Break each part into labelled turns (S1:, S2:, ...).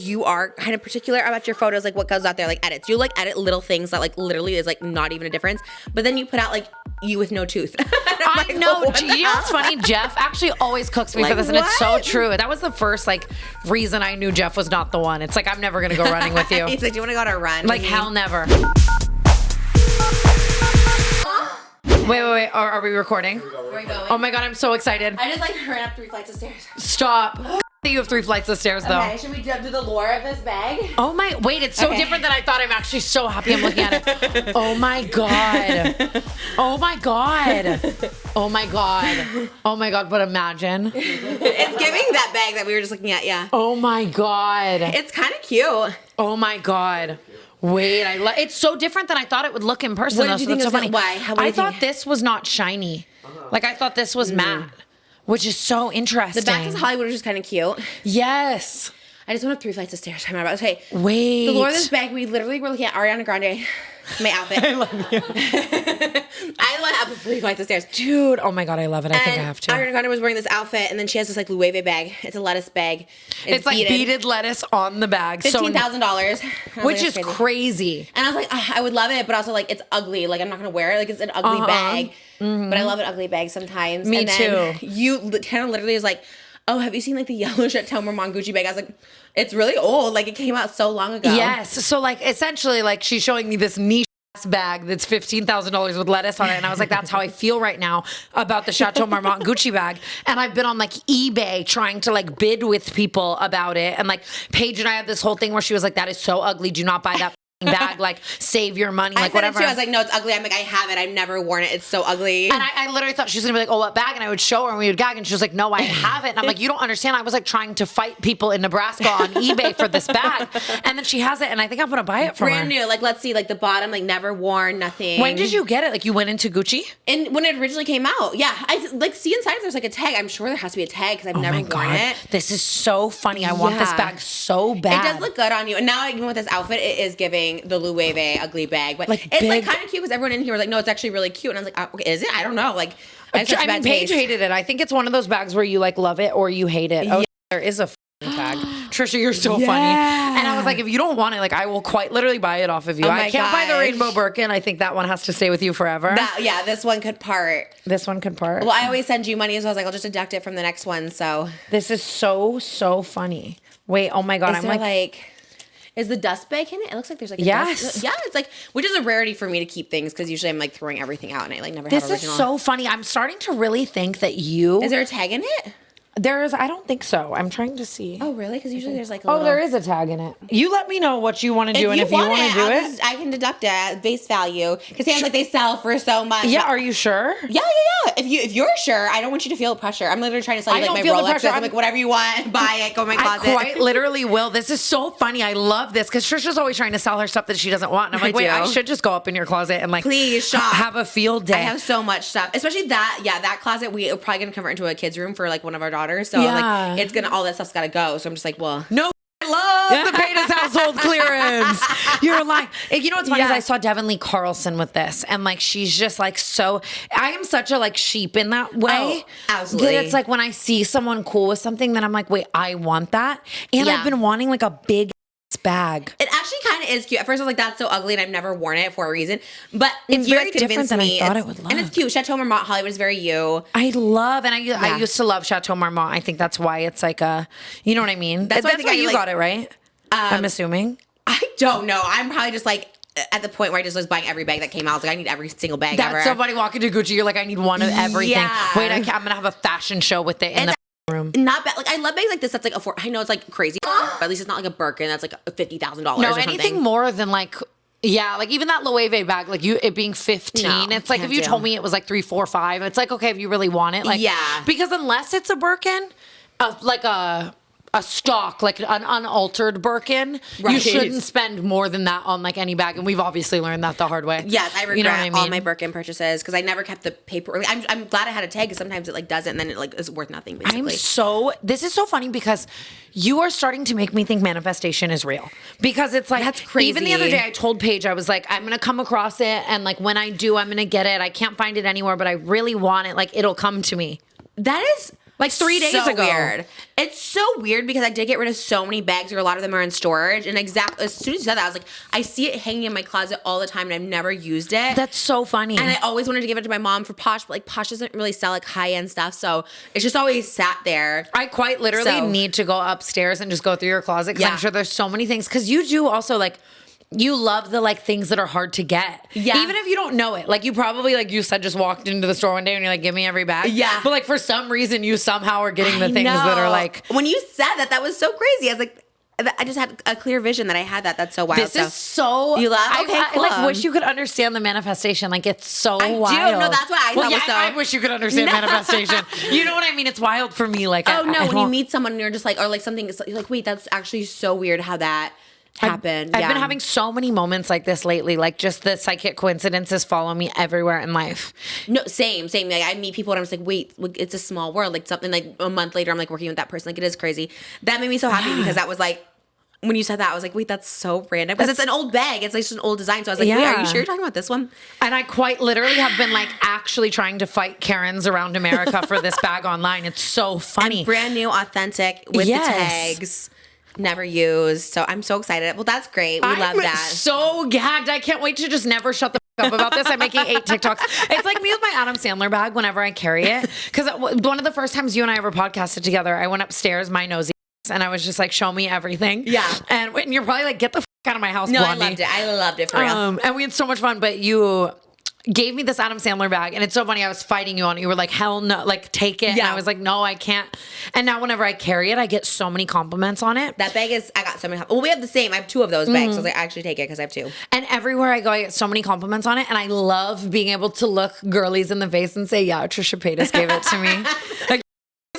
S1: you are kind of particular about your photos, like what goes out there, like edits. You like edit little things that like literally is like not even a difference. But then you put out like you with no tooth.
S2: I
S1: like,
S2: know.
S1: what
S2: You know what's funny? Jeff actually always cooks me
S1: Like,
S2: for this, and it's so
S1: what?
S2: true. That was the first like reason I knew Jeff was not the one. It's like I'm never gonna go running with you.
S1: He's like, do you want to go on a run?
S2: Like hell never. Wait. Are we recording?
S1: Where are we going?
S2: Oh my god, I'm so excited.
S1: I just like ran up 3 flights of stairs.
S2: Stop. You have 3 flights of stairs though.
S1: Okay, should we do the lore of this bag?
S2: Oh my, wait, it's so different than I thought. I'm actually so happy I'm looking at it. Oh my god. Oh my god. Oh my god. Oh my god, but imagine.
S1: It's giving that bag that we were just looking at, yeah.
S2: Oh my god.
S1: It's kind of cute.
S2: Oh my god. Wait, it's so different than I thought it would look in person.
S1: What did you think
S2: so
S1: it was
S2: funny.
S1: why? What do
S2: I
S1: you
S2: thought
S1: think?
S2: this was not shiny. Like I thought this was matte, which is so interesting.
S1: The back of Hollywood is just kind of cute.
S2: Yes.
S1: I just went up 3 flights of stairs. Okay.
S2: Wait.
S1: The lore of this bag, we literally were looking at Ariana Grande. My outfit.
S2: I love you.
S1: I went up 3 flights of stairs.
S2: Dude, oh my god, I love it. I think I have to.
S1: Ariana Grande was wearing this outfit, and then she has this like Loewe bag. It's a lettuce bag.
S2: It's like beaded lettuce on the bag.
S1: $15,000.
S2: Which is crazy.
S1: And I was like, I would love it, but also like it's ugly. Like I'm not gonna wear it. Like it's an ugly bag.
S2: Mm-hmm.
S1: But I love an ugly bag sometimes.
S2: Me
S1: and then
S2: too.
S1: You kind of literally was like, oh, have you seen like the yellow Chateau Marmont Gucci bag? I was like, it's really old. Like it came out so long ago.
S2: Yes. So like essentially like she's showing me this niche bag that's $15,000 with lettuce on it, and I was like, that's how I feel right now about the Chateau Marmont Gucci bag. And I've been on like eBay trying to like bid with people about it, and like Paige and I had this whole thing where she was like, that is so ugly, do not buy that bag, like save your money, like whatever.
S1: I was like, no, it's ugly. I'm like, I have it. I've never worn it. It's so ugly.
S2: And I literally thought she was gonna be like, oh, what bag? And I would show her and we would gag, and she was like, no, I have it. And I'm like, you don't understand. I was like trying to fight people in Nebraska on eBay for this bag. And then she has it, and I think I'm gonna buy it from her.
S1: Brand new. Like, let's see, like the bottom, like never worn, nothing.
S2: When did you get it? Like you went into Gucci?
S1: And when it originally came out, yeah. I like see inside if there's like a tag. I'm sure there has to be a tag because I've never worn it.
S2: This is so funny. I want this bag so bad.
S1: It does look good on you. And now even with this outfit, it is giving the Loewe ugly bag. But
S2: Like
S1: it's
S2: big-
S1: like kind of cute because everyone in here was like, no, it's actually really cute. And I was like, okay, is it? I don't know. Like, I have such bad
S2: Paige
S1: taste.
S2: hated it. I think it's one of those bags where you like love it or you hate it. Oh, there is a f***ing tag. Trisha, you're so funny. And I was like, if you don't want it, like I will quite literally buy it off of you.
S1: Oh
S2: I
S1: my
S2: can't buy the
S1: gosh.
S2: Rainbow Birkin. I think that one has to stay with you forever.
S1: Yeah, this one could part.
S2: This one could part.
S1: Well, I always send you money, so I was like, I'll just deduct it from the next one. So
S2: This is so funny. Wait, oh my God.
S1: is
S2: I'm
S1: there
S2: like,
S1: is the dust bag in it? It looks like there's like a
S2: Yes.
S1: dust. Yeah, it's like, which is a rarity for me to keep things because usually I'm like throwing everything out and I like never
S2: this
S1: have
S2: is
S1: original.
S2: so funny. I'm starting to really think that you.
S1: Is there a tag in it?
S2: I don't think so. I'm trying to see.
S1: Oh, really? Because usually there's like a
S2: Oh,
S1: little...
S2: there is a tag in it. You let me know what you want to do, and if you want to do it.
S1: I can deduct it at base value because it sounds like they sell for so much.
S2: Yeah, are you sure?
S1: Yeah. If you're sure, I don't want you to feel the pressure. I'm literally trying to sell you
S2: I
S1: like my
S2: don't feel the
S1: Rolexes.
S2: pressure.
S1: I'm like, whatever you want, buy it. Go in my closet.
S2: I quite literally will. This is so funny. I love this because Trisha's always trying to sell her stuff that she doesn't want. And I'm like, wait, I should just go up in your closet and like,
S1: please shop.
S2: Have a field day.
S1: I have so much stuff, especially that closet. We're probably gonna convert into a kids' room for like one of our daughters. So like, it's gonna all that stuff's gotta go. So I'm just like, well,
S2: no. I love the Paytas household clearance. You're like, you know what's funny is I saw Devin Lee Carlson with this, and like she's just like so. I am such a like sheep in that way.
S1: Oh, absolutely.
S2: That it's like when I see someone cool with something, then I'm like, wait, I want that, and I've been wanting like a big bag.
S1: It actually kind of is cute. At first I was like, that's so ugly and I've never worn it for a reason. But
S2: It's
S1: you
S2: very
S1: guys
S2: different
S1: convinced
S2: than I
S1: me,
S2: thought it would look.
S1: And it's cute. Chateau Marmont Hollywood is very you.
S2: I love, and I used to love Chateau Marmont. I think that's why it's like a, you know what I mean? That's why you got it, right? I'm assuming.
S1: I don't know. I'm probably just like at the point where I just was buying every bag that came out. I was like, I need every single bag ever.
S2: That's so funny. Walking to Gucci, you're like, I need one of everything.
S1: Yeah.
S2: Wait, I'm gonna have a fashion show with it in the room.
S1: Not bad. Like I love bags like this. That's like I know it's like crazy, but at least it's not like a Birkin. That's like $50,000.
S2: No, anything more than like. Yeah, like even that Loewe bag, like it being 15,
S1: No,
S2: it's like if you told me it was like 3, 4, 5, it's like, okay, if you really want it, like, because unless it's a Birkin, like a stock, like an unaltered Birkin, you shouldn't spend more than that on like any bag. And we've obviously learned that the hard way.
S1: Yes, I regret
S2: you know what I mean?
S1: all my Birkin purchases because I never kept the paper. I'm glad I had a tag because sometimes it like doesn't, and then it like is worth nothing basically. This
S2: is so funny because you are starting to make me think manifestation is real, because it's like,
S1: that's crazy.
S2: Even the other day I told Paige, I was like, I'm going to come across it. And like, when I do, I'm going to get it. I can't find it anywhere, but I really want it. Like it'll come to me.
S1: That is
S2: Like 3 days ago.
S1: Weird. It's so weird because I did get rid of so many bags, or a lot of them are in storage. And as soon as you said that, I was like, I see it hanging in my closet all the time, and I've never used it.
S2: That's so funny.
S1: And I always wanted to give it to my mom for Posh, but like Posh doesn't really sell like high end stuff, so it's just always sat there.
S2: I quite literally need to go upstairs and just go through your closet because I'm sure there's so many things. Because you do also like. You love the like things that are hard to get. Yeah. Even if you don't know it. Like you probably, like you said, just walked into the store one day and you're like, give me every bag.
S1: Yeah.
S2: But like for some reason you somehow are getting the things that are like.
S1: When you said that, that was so crazy. I was like, I just had a clear vision that I had that. That's so wild.
S2: This is so.
S1: You love? Okay,
S2: I like wish you could understand the manifestation. Like it's so wild.
S1: I do. No, that's what I thought was so.
S2: I wish you could understand manifestation. You know what I mean? It's wild for me. Like,
S1: when you meet someone and you're just like, or like something, you're like, wait, that's actually so weird how that happened.
S2: I've been having so many moments like this lately. Like just the psychic coincidences follow me everywhere in life.
S1: No, same. Like I meet people and I'm just like, wait, it's a small world. Like something like a month later, I'm like working with that person. Like it is crazy. That made me so happy because that was like, when you said that, I was like, wait, that's so random. Because it's an old bag. It's like just an old design. So I was like, wait, are you sure you're talking about this one?
S2: And I quite literally have been like actually trying to fight Karens around America for this bag online. It's so funny.
S1: And brand new, authentic with the tags. Never used. So I'm so excited. Well, that's great. We love that.
S2: I'm so gagged. I can't wait to just never shut the up about this. I'm making 8 TikToks. It's like me with my Adam Sandler bag whenever I carry it. Because one of the first times you and I ever podcasted together, I went upstairs, my nosy, and I was just like, show me everything.
S1: Yeah.
S2: And you're probably like, get the out of my house,
S1: No,
S2: Blondie.
S1: I loved it for real.
S2: And we had so much fun, but you gave me this Adam Sandler bag, and it's so funny. I was fighting you on it. You were like, hell no, like take it. Yeah. And I was like, no, I can't. And now whenever I carry it, I get so many compliments on it.
S1: That bag I got so many. Well, we have the same. I have 2 of those bags. So I was like, I actually take it because I have 2.
S2: And everywhere I go, I get so many compliments on it. And I love being able to look girlies in the face and say, yeah, Trisha Paytas gave it to me. Like,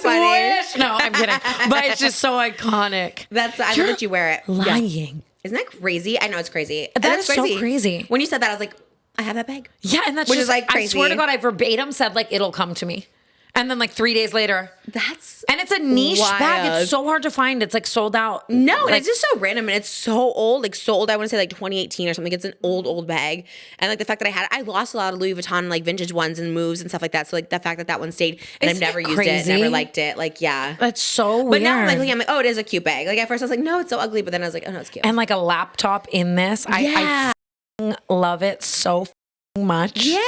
S2: wish. No, I'm kidding. But it's just so iconic.
S1: I love that you wear it.
S2: Lying.
S1: Yeah. Isn't that crazy? I know it's crazy.
S2: That is crazy. So crazy.
S1: When you said that, I was like, I have that bag.
S2: Yeah, and that's
S1: which
S2: just,
S1: is like crazy.
S2: I swear to God, I verbatim said like it'll come to me. And then like 3 days later. And it's a niche bag. It's so hard to find. It's like sold out.
S1: No, and it's just so random and it's so old. Like so old. I want to say like 2018 or something. It's an old bag. And like the fact that I lost a lot of Louis Vuitton like vintage ones and moves and stuff like that. So like the fact that one stayed and I've never used it, never liked it. Like yeah.
S2: That's so weird.
S1: But now I'm like, oh, it is a cute bag. Like at first I was like, no, it's so ugly. But then I was like, oh no, it's cute.
S2: And like a laptop in this. I love it so much.
S1: Yay!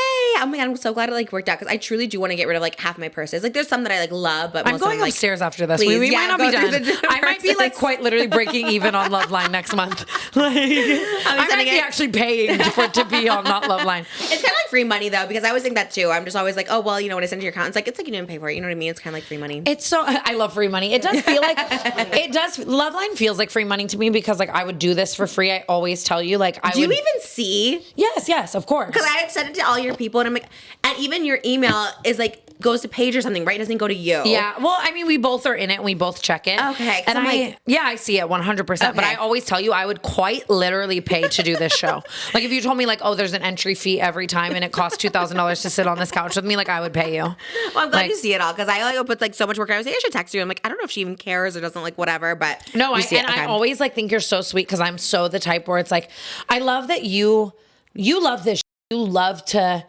S1: Oh my God, I'm so glad it like worked out because I truly do want to get rid of like half my purses. Like there's some that I like love, but
S2: I'm
S1: most
S2: going
S1: of them,
S2: upstairs after this.
S1: Please,
S2: we might not be done. I might be like quite literally breaking even on Loveline next month. Like I might be actually paying for it to be on not Loveline.
S1: It's kind of like free money though because I always think that too. I'm just always like, oh well, you know, when I send to your account, it's like you didn't pay for it. You know what I mean? It's kind of like free money.
S2: It's so I love free money. It does feel like it does. Loveline feels like free money to me because like I would do this for free. I always tell you like I.
S1: Do you even see?
S2: Yes, of course.
S1: Because I had sent it to all your people, and I'm like, and even your email is like goes to Paige or something, right? It doesn't go to you.
S2: Yeah. Well, I mean, we both are in it and we both check it.
S1: Okay.
S2: And I see it 100%. Okay. But I always tell you, I would quite literally pay to do this show. Like if you told me like, oh, there's an entry fee every time and it costs $2,000 to sit on this couch with me, like I would pay you.
S1: Well, I'm glad you see it all because I like put like so much work. I was like, I should text you. I'm like, I don't know if she even cares or doesn't like whatever, but
S2: no, I always like think you're so sweet because I'm so the type where it's like, I love that you love this. You love to.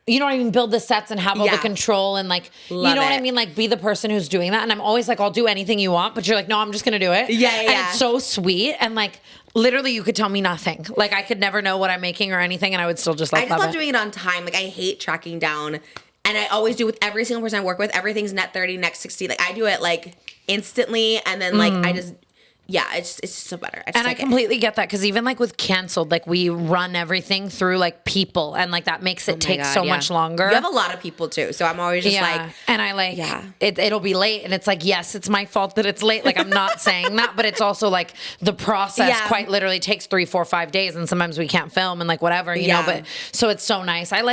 S2: You know what I mean? Build the sets and have all the control and like, you know what I mean? Like be the person who's doing that. And I'm always like, I'll do anything you want, but you're like, no, I'm just going to do it.
S1: Yeah.
S2: And it's so sweet. And like, literally you could tell me nothing. Like I could never know what I'm making or anything. And I would still just like,
S1: I just love doing it on time. Like I hate tracking down and I always do with every single person I work with. Everything's net 30, net 60. Like I do it like instantly. And then like, I just, it's just so better.
S2: I completely get that because even like with canceled, like we run everything through like people and like that makes it take so much longer.
S1: You have a lot of people too, so I'm always just like,
S2: and I like, it'll be late, and it's like, yes, it's my fault that it's late. Like I'm not saying that, but it's also like the process quite literally takes 3, 4, 5 days, and sometimes we can't film and like whatever, you know. But so it's so nice. I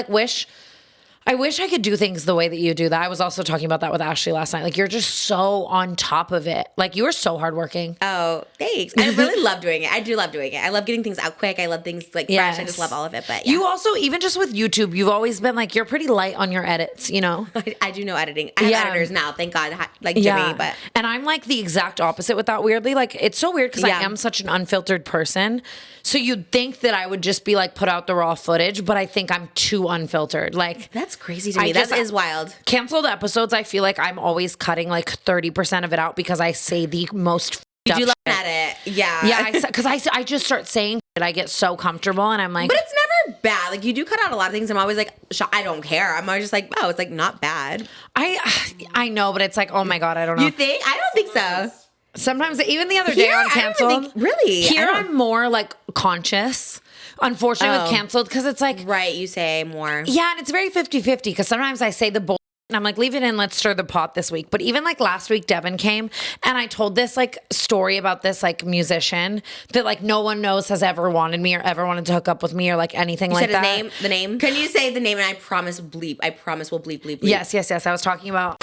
S2: wish I could do things the way that you do that. I was also talking about that with Ashley last night. Like, you're just so on top of it. Like, you are so hardworking.
S1: Oh, thanks. I really love doing it. I do love doing it. I love getting things out quick. I love things like fresh. I just love all of it. But
S2: you also, even just with YouTube, you've always been like, you're pretty light on your edits, you know?
S1: I do know editing. I have editors now, thank God, like Jimmy. But
S2: and I'm like the exact opposite with that, weirdly. Like, it's so weird because I am such an unfiltered person. So you'd think that I would just be like, put out the raw footage, but I think I'm too unfiltered. Like,
S1: that's That's crazy to me. That is wild.
S2: Canceled episodes, I feel like I'm always cutting like 30% of it out because I say the most
S1: You do
S2: shit.
S1: laugh at it. Yeah.
S2: Yeah, because I just start saying shit. I get so comfortable and I'm like.
S1: But it's never bad. Like, you do cut out a lot of things. I'm always like, I don't care. I'm always just like, oh, it's like not bad.
S2: I know, but it's like, oh my God, I don't know.
S1: You think? I don't think so.
S2: Sometimes, even the other day on Canceled.
S1: Really?
S2: Here I'm more like conscious. Unfortunately, with Canceled, because it's like.
S1: Right, you say more.
S2: Yeah, and it's very 50-50 because sometimes I say the bull. And I'm like, leave it in, let's stir the pot this week. But even like last week, Devin came and I told this like story about this like musician that like no one knows has ever wanted me or ever wanted to hook up with me or like anything
S1: you
S2: like
S1: said
S2: that.
S1: The name? Can you say the name and I promise bleep. I promise we'll bleep.
S2: Yes. I was talking about.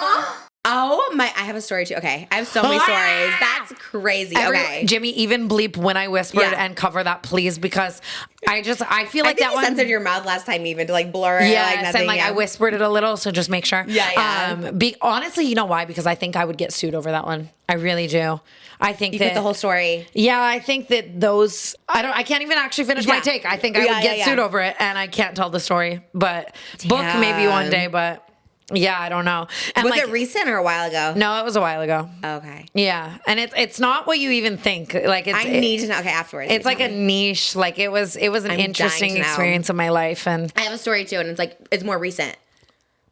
S1: Oh my, I have a story too. Okay. I have so many stories. That's crazy. Okay.
S2: Jimmy, even bleep when I whispered and cover that, please, because I feel like that one
S1: censored your mouth last time even to like blur it.
S2: Yes,
S1: like nothing,
S2: and like I whispered it a little, so just make sure.
S1: Yeah.
S2: Honestly, you know why? Because I think I would get sued over that one. I really do. I think
S1: you
S2: that
S1: get the whole story.
S2: Yeah, I think that those. I can't even actually finish my take. I think I would get sued over it, and I can't tell the story. But book maybe one day, but. Yeah, I don't know. And
S1: was it recent or a while ago?
S2: No, it was a while ago.
S1: Okay.
S2: Yeah, and it's not what you even think. Like I
S1: need to know. Okay, afterwards.
S2: It's like a niche. Like it was an interesting experience in my life, and
S1: I have a story too, and it's like it's more recent.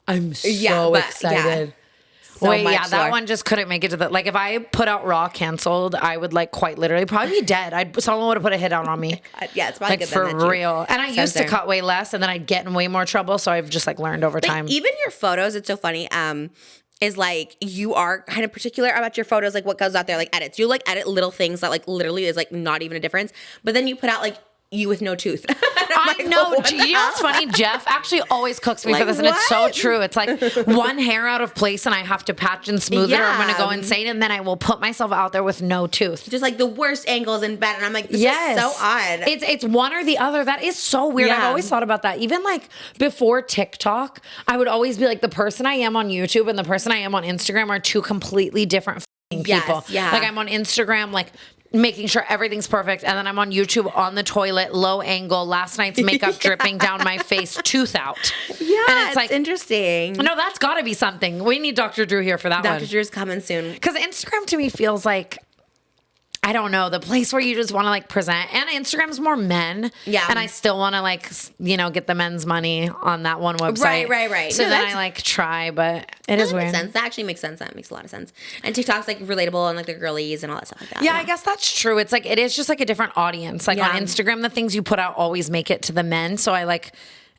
S2: I'm so excited.
S1: So
S2: wait, yeah, that one just couldn't make it to the. Like, if I put out Raw Canceled, I would like quite literally probably be dead. Someone would have put a hit out on me.
S1: Yeah, it's probably
S2: like for real. And I used to cut way less, and then I'd get in way more trouble. So I've just like learned over time.
S1: Even your photos, it's so funny. Is like you are kind of particular about your photos, like what goes out there, like edits. You like edit little things that like literally is like not even a difference, but then you put out like you with no tooth.
S2: I
S1: like,
S2: know. You know what's funny? Jeff actually always cooks me for this, and it's so true. It's like one hair out of place, and I have to patch and smooth it, or I'm going to go insane, and then I will put myself out there with no tooth.
S1: Just like the worst angles in bed, and I'm like, this is so odd.
S2: It's one or the other. That is so weird. I've always thought about that. Even like before TikTok, I would always be like, the person I am on YouTube and the person I am on Instagram are two completely different people.
S1: Yeah.
S2: Like I'm on Instagram, like making sure everything's perfect, and then I'm on YouTube on the toilet, low angle, last night's makeup dripping down my face, tooth out.
S1: Yeah,
S2: and it's like
S1: interesting.
S2: No, that's got to be something. We need Dr. Drew here for that one.
S1: Dr. Drew's coming soon.
S2: Because Instagram to me feels like, I don't know, the place where you just want to like present. And Instagram's more men. Yeah. And I still want to like, get the men's money on that one website.
S1: Right.
S2: So then I like try, but it is weird.
S1: Makes sense. That actually makes sense. That makes a lot of sense. And TikTok's like relatable and like the girlies and all that stuff like that.
S2: Yeah, I guess that's true. It's like, it is just like a different audience. Like on Instagram, the things you put out always make it to the men. So I like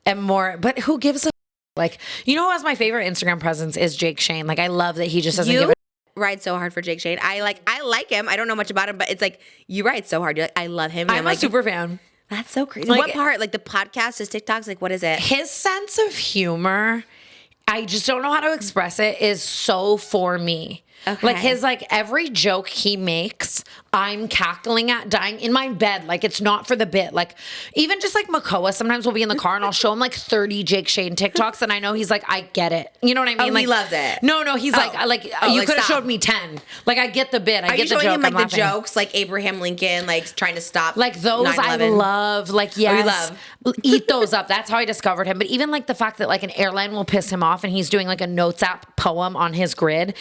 S2: am more, but who gives a like, who has my favorite Instagram presence is Jake Shane. Like I love that he just doesn't give a
S1: ride so hard for Jake Shane. I like him. I don't know much about him, but it's like you ride so hard. You're like, I love him.
S2: I'm
S1: like
S2: a super fan.
S1: That's so crazy.
S2: Like,
S1: what part? Like the podcast, his TikToks, like what is it?
S2: His sense of humor, I just don't know how to express it, is so for me. Okay. Like his every joke he makes, I'm cackling at, dying in my bed. Like it's not for the bit. Like even just like Makoa, sometimes we'll be in the car and I'll show him like 30 Jake Shane TikToks, and I know he's like, I get it. You know what I mean?
S1: Oh,
S2: like,
S1: he loves it.
S2: No, he's you could have showed me 10. Like I get the bit. I get the joke.
S1: Are you showing him
S2: like
S1: the jokes, like Abraham Lincoln, like trying to stop
S2: like those
S1: 9/11?
S2: I love. Like yes,
S1: love.
S2: Eat those up. That's how I discovered him. But even like the fact that like an airline will piss him off and he's doing like a notes app poem on his grid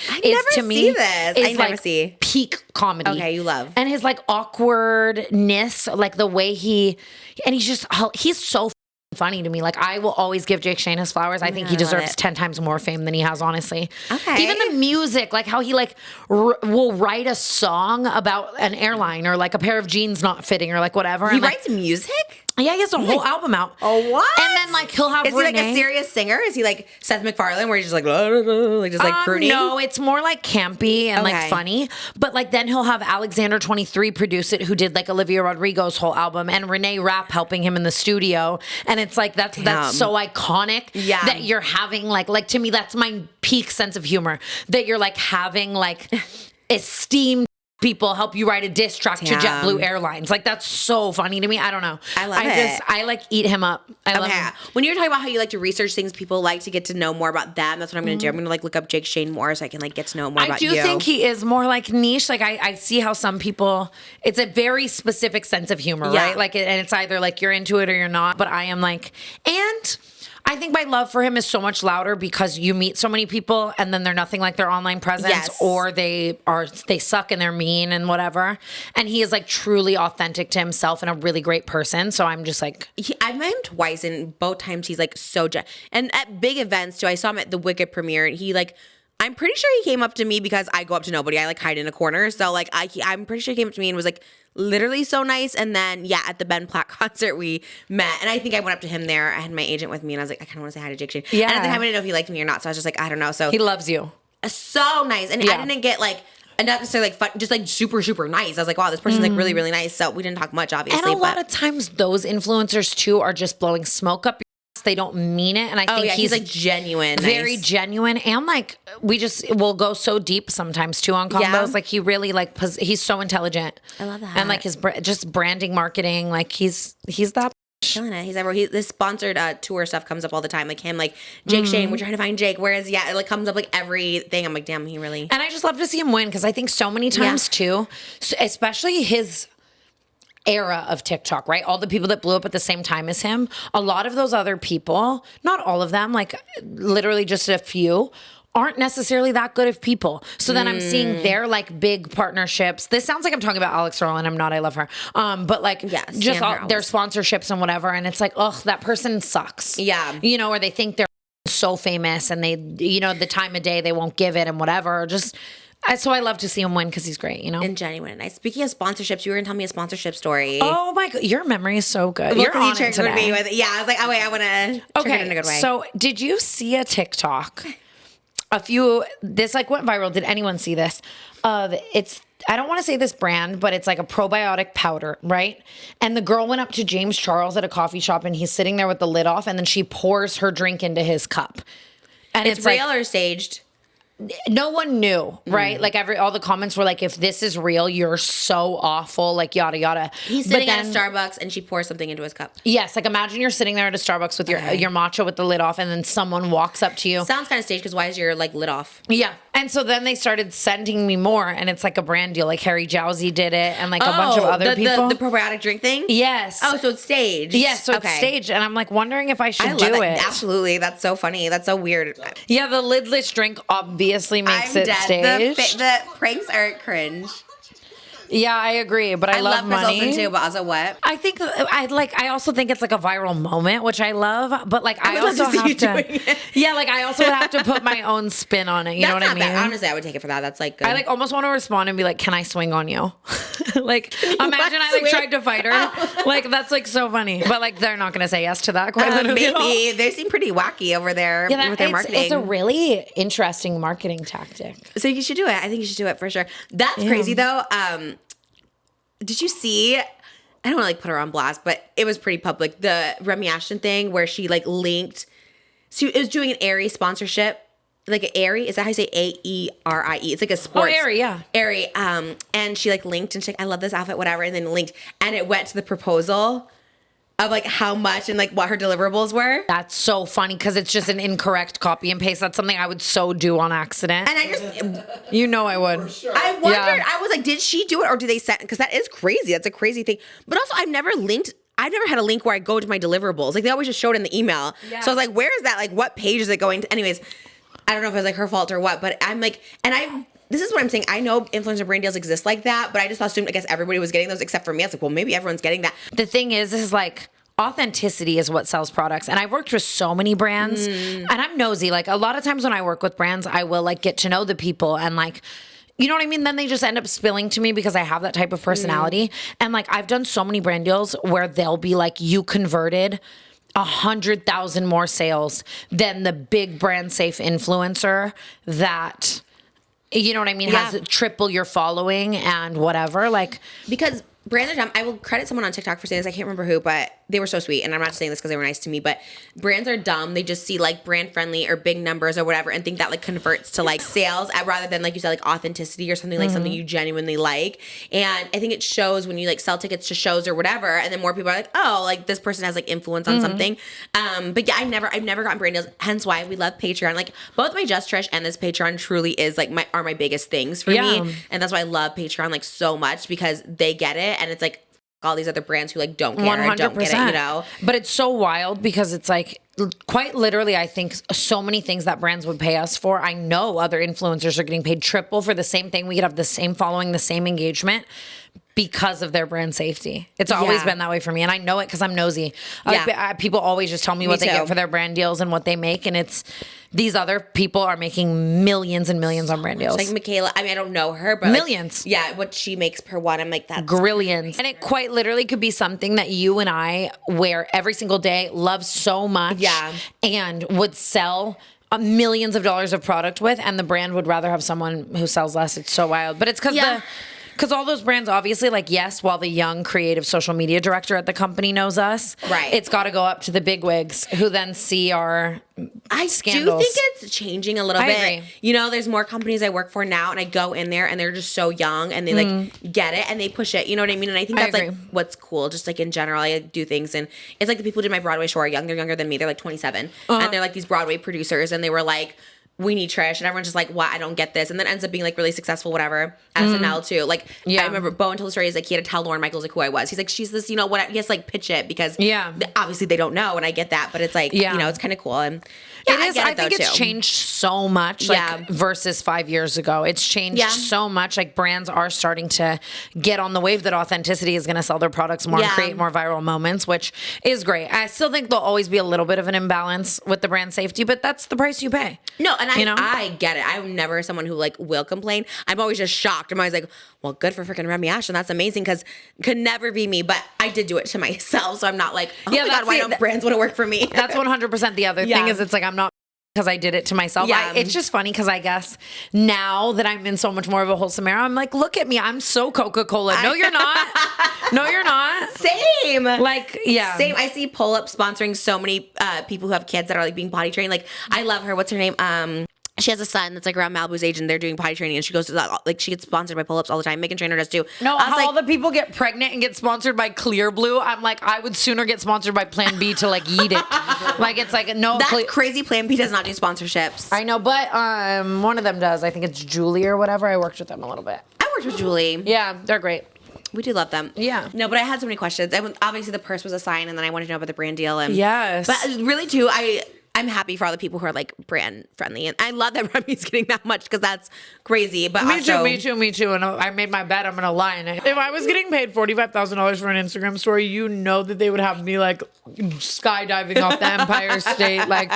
S2: to me
S1: I never see
S2: peak comedy.
S1: Okay, you love.
S2: And his like awkwardness, like the way he's so funny to me. Like I will always give Jake Shane his flowers. I think he deserves 10 times more fame than he has, honestly.
S1: Okay.
S2: Even the music, like how he like will write a song about an airline or like a pair of jeans not fitting or like whatever.
S1: He writes music?
S2: Yeah, he has a whole album out.
S1: Oh, what?
S2: And then like he'll have
S1: Is he like a serious singer? Is he like Seth MacFarlane where he's just like crooning?
S2: No, it's more like campy and like funny. But like then he'll have Alexander 23 produce it, who did like Olivia Rodrigo's whole album, and Renee Rapp helping him in the studio. And it's like that's so iconic that you're having like to me that's my peak sense of humor, that you're like having like esteemed people help you write a diss track to JetBlue Airlines. Like that's so funny to me. I don't know.
S1: I love it.
S2: I like eat him up. I love him.
S1: When you're talking about how you like to research things, people like to get to know more about them. That's what I'm going to do. I'm going to like look up Jake Shane more so I can like get to know more about you.
S2: I do think he is more like niche. Like I see how some people, it's a very specific sense of humor, right? Like, and it's either like you're into it or you're not. But I am like, and I think my love for him is so much louder because you meet so many people and then they're nothing like their online presence,
S1: Yes.
S2: or they suck and they're mean and whatever. And he is like truly authentic to himself and a really great person. So I'm just like,
S1: I've met him twice, and both times he's like so and at big events too. I saw him at the Wicked premiere, and he like, I'm pretty sure he came up to me because I go up to nobody. I like hide in a corner. So like I'm pretty sure he came up to me and was like literally so nice. And then yeah, at the Ben Platt concert we met, and I think I went up to him there. I had my agent with me, and I was like, I kind of want to say hi to Jake Shane.
S2: Yeah.
S1: And at the time I didn't know if he liked me or not, so I was just like, I don't know. So
S2: he loves you.
S1: So nice, and I didn't get like. And not necessarily like fun, just like super, super nice. I was like, wow, this person's like really, really nice. So we didn't talk much, obviously.
S2: And a lot of times those influencers too are just blowing smoke up your ass. They don't mean it. And I think
S1: he's like genuine.
S2: Very
S1: nice.
S2: genuine. And like, we'll go so deep sometimes too on combos.
S1: Yeah.
S2: Like he really like, he's so intelligent.
S1: I love that.
S2: And like his just branding, marketing, like he's that.
S1: Killing it. He's everywhere. This sponsored tour stuff comes up all the time. Like him, like Jake Shane. We're trying to find Jake. Where is he at? It like comes up like everything. I'm like, damn, he really.
S2: And I just love to see him win because I think so many times too, especially his era of TikTok, right? All the people that blew up at the same time as him. A lot of those other people, not all of them, like literally just a few, aren't necessarily that good of people. So then I'm seeing their like big partnerships. This sounds like I'm talking about Alex Earl, and I'm not. I love her. But like just all their sponsorships and whatever. And it's like, ugh, that person sucks.
S1: Yeah.
S2: You know, or they think they're so famous and they, you know, the time of day they won't give it and whatever. So I love to see him win because he's great, you know?
S1: And genuine and nice. Speaking of sponsorships, you were going to tell me a sponsorship story.
S2: Oh my God. Your memory is so good.
S1: Look,
S2: You're on it
S1: triggered
S2: today.
S1: me with it. Yeah, I was like, oh wait, I want to trigger it in a good way.
S2: So did you see a TikTok? This like went viral. Did anyone see this? I don't want to say this brand, but it's like a probiotic powder, right? And the girl went up to James Charles at a coffee shop, and he's sitting there with the lid off, and then she pours her drink into his cup. And
S1: it's real or staged?
S2: No one knew, right? Like all the comments were like, if this is real, you're so awful, like yada yada.
S1: He's sitting at a Starbucks and she pours something into his cup.
S2: Yes, like imagine you're sitting there at a Starbucks with your matcha with the lid off, and then someone walks up to you.
S1: Sounds kind of staged because why is your like lid off?
S2: Yeah. And so then they started sending me more, and it's like a brand deal. Like Harry Jowsey did it, and like a bunch of other people.
S1: The probiotic drink thing?
S2: Yes.
S1: Oh, so it's staged.
S2: Yes, so it's staged. And I'm like wondering if I should do it.
S1: Absolutely. That's so funny. That's so weird.
S2: Yeah, the lidless drink obviously makes it staged.
S1: The pranks are cringe.
S2: Yeah, I agree, but I love
S1: Chris
S2: money.
S1: Olsen too, but also what?
S2: I think I also think it's like a viral moment, which I love, but like I also have to yeah, like I also have to put my own spin on it. You know what I mean?
S1: Bad. Honestly, I would take it for that. That's like good.
S2: I like almost want to respond and be like, "Can I swing on you?" Like imagine I like tried to fight her. Like that's like so funny, but like they're not going to say yes to that. Quite literally.
S1: Maybe they seem pretty wacky over there with their marketing.
S2: It's a really interesting marketing tactic.
S1: So you should do it. I think you should do it for sure. That's crazy though. Did you see? I don't want to like put her on blast, but it was pretty public. The Remy Ashton thing where she like linked. So it was doing an Aerie sponsorship. Like an Aerie, is that how you say Aerie? It's like a sports.
S2: Oh, Aerie, yeah.
S1: Aerie. And she like linked and she's like, I love this outfit, whatever. And then linked, and it went to the proposal of like how much and like what her deliverables were.
S2: That's so funny because it's just an incorrect copy and paste. That's something I would so do on accident.
S1: And I just,
S2: you know, I would.
S3: Sure.
S1: I wondered. I was like, did she do it or do they send? Because that is crazy. That's a crazy thing. But also, I've never had a link where I go to my deliverables. Like they always just showed in the email. Yeah. So I was like, where is that? Like, what page is it going to? Anyways, I don't know if it was like her fault or what, but I'm like, this is what I'm saying. I know influencer brand deals exist like that, but I just assumed, I guess everybody was getting those except for me. I was like, well, maybe everyone's getting that.
S2: The thing is like, authenticity is what sells products. And I've worked with so many brands and I'm nosy. Like a lot of times when I work with brands, I will like get to know the people and like, you know what I mean? Then they just end up spilling to me because I have that type of personality. And like, I've done so many brand deals where they'll be like, you converted 100,000 more sales than the big brand safe influencer that, you know what I mean?
S1: Yeah.
S2: Has triple your following and whatever. Like,
S1: Because brands are dumb. I will credit someone on TikTok for saying this. I can't remember who, but they were so sweet. And I'm not saying this because they were nice to me, but brands are dumb. They just see like brand friendly or big numbers or whatever and think that like converts to like sales rather than like you said, like authenticity or something like something you genuinely like. And I think it shows when you like sell tickets to shows or whatever. And then more people are like, oh, like this person has like influence on something. But yeah, I've never gotten brand deals. Hence why we love Patreon. Like both my Just Trish and this Patreon truly is like are my biggest things for me. And that's why I love Patreon like so much because they get it. And it's like all these other brands who like don't care and don't get it, you know?
S2: But it's so wild because it's like quite literally, I think so many things that brands would pay us for. I know other influencers are getting paid triple for the same thing. We could have the same following, the same engagement because of their brand safety. It's always been that way for me. And I know it because I'm nosy. People always just tell me what they get for their brand deals and what they make. And it's these other people are making millions and millions on brand deals.
S1: Like Michaela, I mean, I don't know her, but
S2: millions.
S1: What she makes per one, I'm like, that's
S2: grillions. And it quite literally could be something that you and I wear every single day, love so much, and would sell millions of dollars of product with, and the brand would rather have someone who sells less. It's so wild. But it's because all those brands, obviously, like, yes, while the young creative social media director at the company knows us,
S1: right,
S2: it's got to go up to the big wigs who then see our scandals.
S1: I do think it's changing a little bit. Agree. You know, there's more companies I work for now, and I go in there, and they're just so young, and they like get it, and they push it. You know what I mean? And I think that's like what's cool. Just like in general, I do things, and it's like the people who did my Broadway show are young. They're younger than me. They're like 27, and they're like these Broadway producers, and they were like, we need Trish, and everyone's just like, what? I don't get this. And then ends up being like really successful, whatever. SNL too. Like, I remember Bowen told the story, he's like, he had to tell Lauren Michaels like who I was. He's like, she's this, you know, what? He has to like pitch it because obviously they don't know, and I get that, but it's like, you know, it's kind of cool. And
S2: it is. I think it's changed so much, like versus 5 years ago. It's changed so much. Like brands are starting to get on the wave that authenticity is going to sell their products more and create more viral moments, which is great. I still think there'll always be a little bit of an imbalance with the brand safety, but that's the price you pay.
S1: No, and I get it. I'm never someone who like will complain. I'm always just shocked. I'm always like, well, good for freaking Remy Ashton. That's amazing, because could never be me. But I did do it to myself, so I'm not like, oh my God, why don't brands want to work for me?
S2: That's 100% the other thing is it's like I'm not because I did it to myself. It's just funny because I guess now that I'm in so much more of a wholesome era, I'm like, look at me. I'm so Coca-Cola. No, you're not. No, you're not.
S1: Same.
S2: Like,
S1: Same. I see Pull-Up sponsoring so many people who have kids that are like being potty trained. Like, I love her. What's her name? She has a son that's like around Malibu's age, and they're doing potty training, and she goes to like she gets sponsored by Pull-Ups all the time. Megan Trainor does too.
S2: No, how all the people get pregnant and get sponsored by Clear Blue. I'm like, I would sooner get sponsored by Plan B to like eat it. Like it's like no.
S1: That's crazy. Plan B does not do sponsorships.
S2: I know, but one of them does. I think it's Julie or whatever. I worked with them a little bit.
S1: I worked with Julie.
S2: Yeah, they're great.
S1: We do love them.
S2: Yeah.
S1: No, but I had so many questions. Obviously, the purse was a sign, and then I wanted to know about the brand deal. And
S2: yes.
S1: But really, too, I'm happy for all the people who are like brand friendly, and I love that Remy's getting that much because that's crazy. But
S2: me too. And I made my bet. I'm gonna lie. And if I was getting paid $45,000 for an Instagram story, you know that they would have me like skydiving off the Empire State, like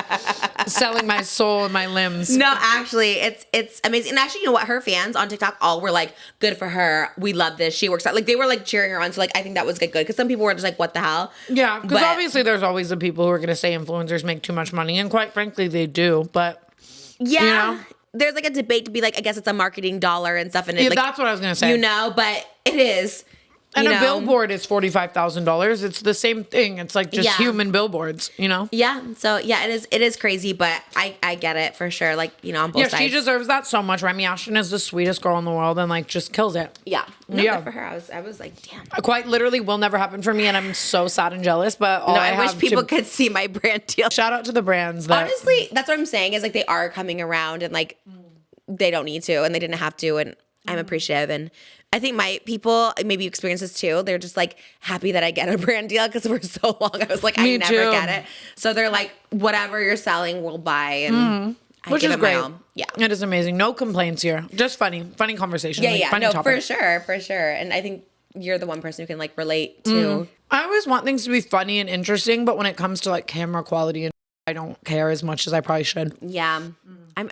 S2: selling my soul and my limbs.
S1: No, actually, it's amazing. And actually, you know what? Her fans on TikTok all were like, "Good for her. We love this. She works out." Like they were like cheering her on. So like I think that was good because some people were just like, "What the hell?"
S2: Yeah, because obviously there's always the people who are gonna say influencers make too much money. And quite frankly, they do. But you know,
S1: there's like a debate to be like, I guess it's a marketing dollar and stuff. And
S2: like, that's what I was gonna say.
S1: You know, but it is.
S2: And a billboard is $45,000. It's the same thing. It's like just human billboards, you know?
S1: Yeah. So yeah, it is crazy, but I get it for sure. Like, you know, on both sides.
S2: Yeah, she deserves that so much. Remy Ashton is the sweetest girl in the world and like just kills it.
S1: Yeah. No, good for her. I was like, damn.
S2: Quite literally will never happen for me, and I'm so sad and jealous. But
S1: I wish people could see my brand deal.
S2: Shout out to the brands.
S1: Honestly, that's what I'm saying is like they are coming around, and like they don't need to, and they didn't have to, and I'm appreciative. And I think my people, maybe you experience this too, they're just like happy that I get a brand deal because for so long I was like, I never get it. So they're like, whatever you're selling, we'll buy. And
S2: which is great. Yeah. It is amazing. No complaints here. Just funny conversation.
S1: Yeah, funny topic. For sure. And I think you're the one person who can like relate to.
S2: I always want things to be funny and interesting, but when it comes to like camera quality, I don't care as much as I probably should.
S1: Yeah. My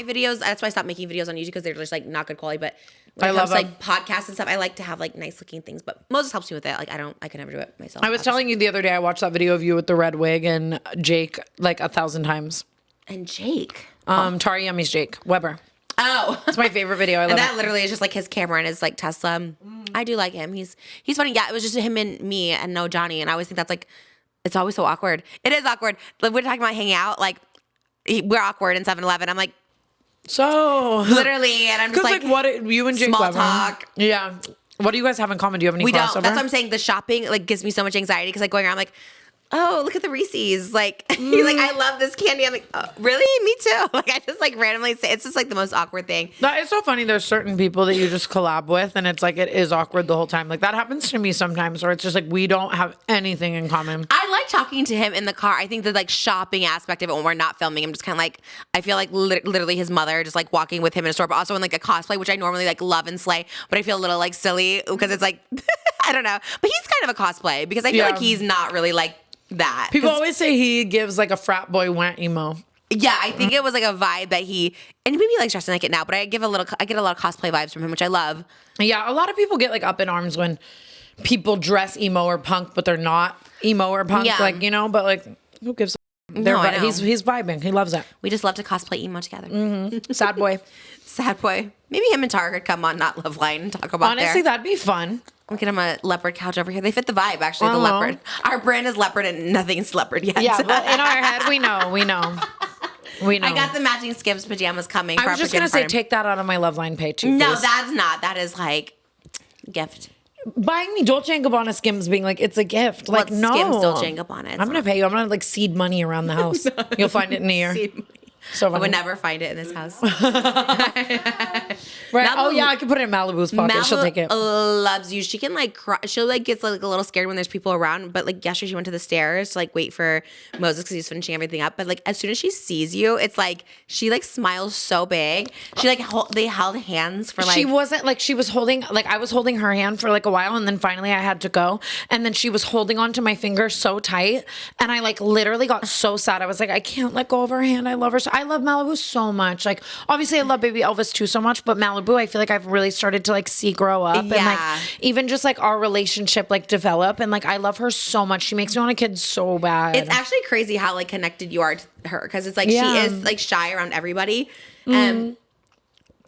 S1: videos, that's why I stopped making videos on YouTube because they're just like not good quality, but when it comes to like podcasts and stuff, I like to have like nice looking things, but Moses helps me with it. Like I can never do it myself.
S2: I was telling you the other day, I watched that video of you with the red wig and Jake like 1,000 times.
S1: And Jake?
S2: Tari Yummy's Jake Weber.
S1: Oh.
S2: It's my favorite video. I love
S1: and that literally is just like his camera and his like Tesla. I do like him. He's funny. Yeah, it was just him and me and no Johnny. And I always think that's like, it's always so awkward. It is awkward. Like we're talking about hanging out. Like we're awkward in 7-Eleven. I'm like,
S2: so
S1: literally, and I'm just like
S2: what you and Jake
S1: small
S2: Weber.
S1: Talk.
S2: Yeah. What do you guys have in common? Do you have any crossover?
S1: Don't. That's what I'm saying. The shopping like gives me so much anxiety because like going around like oh, look at the Reese's. Like, he's like, I love this candy. I'm like, oh, really? Me too. Like, I just like randomly say, it's just like the most awkward thing.
S2: That is so funny. There's certain people that you just collab with, and it's like, it is awkward the whole time. Like, that happens to me sometimes, where it's just like, we don't have anything in common.
S1: I like talking to him in the car. I think the like shopping aspect of it when we're not filming, I'm just kind of like, I feel like literally his mother just like walking with him in a store, but also in like a cosplay, which I normally like love and slay, but I feel a little like silly because it's like, I don't know. But he's kind of a cosplay because I feel like he's not really like that.
S2: People always say he gives like a frat boy went emo.
S1: Yeah, I think it was like a vibe that he, and maybe he likes dressing like it now, but I get a lot of cosplay vibes from him, which I love.
S2: Yeah, a lot of people get like up in arms when people dress emo or punk, but they're not emo or punk, like, you know, but like, who gives a he's vibing. He loves it.
S1: We just love to cosplay emo together.
S2: Mm-hmm. Sad boy.
S1: Sad boy. Maybe him and Tara could come on Not Loveline and talk about
S2: Honestly, that'd be fun.
S1: Look at him, a leopard couch over here. They fit the vibe, actually, the leopard. Our brand is leopard and nothing's leopard yet.
S2: Yeah, but in our head, we know.
S1: I got the matching Skims pajamas coming for our
S2: I was just going to say, take that out of my Loveline pay too,
S1: No,
S2: please.
S1: that's not. That is like gift.
S2: Buying me Dolce & Gabbana Skims being like, it's a gift. Like, no.
S1: Skims Dolce & Gabbana?
S2: I'm going to pay you. I'm going to like seed money around the house. You'll find it in a year. So
S1: I would never find it in this house.
S2: Right. Oh yeah, I can put it in Malibu's pocket. She'll take it.
S1: Loves you. She can like cry. She'll like gets like a little scared when there's people around. But like yesterday, she went to the stairs to like wait for Moses because he's finishing everything up. But like as soon as she sees you, it's like she like smiles so big. She like they held hands for like.
S2: She wasn't like she was holding like I was holding her hand for like a while, and then finally I had to go, and then she was holding onto my finger so tight, and I like literally got so sad. I was like, I can't let go of her hand. I love her. I love Malibu so much. Like obviously I love baby Elvis too so much, but Malibu I feel like I've really started to like see grow up and like even just like our relationship like develop, and like I love her so much. She makes me want a kid so bad.
S1: It's actually crazy how like connected you are to her because it's like she is like shy around everybody.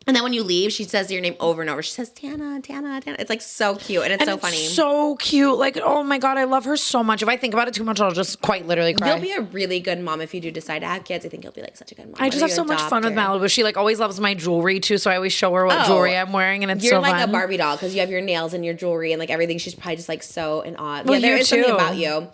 S1: And then when you leave, she says your name over and over. She says, Tana, Tana, Tana. It's like so cute and it's so funny.
S2: So cute. Like, oh my God, I love her so much. If I think about it too much, I'll just quite literally cry.
S1: You'll be a really good mom if you do decide to have kids. I think you'll be like such a good mom.
S2: I just have so much fun with Malibu. She like always loves my jewelry too, so I always show her what jewelry I'm wearing, and it's so fun. You're like a
S1: Barbie doll because you have your nails and your jewelry and like everything. She's probably just like so in awe.
S2: Well,
S1: yeah, there is something about you.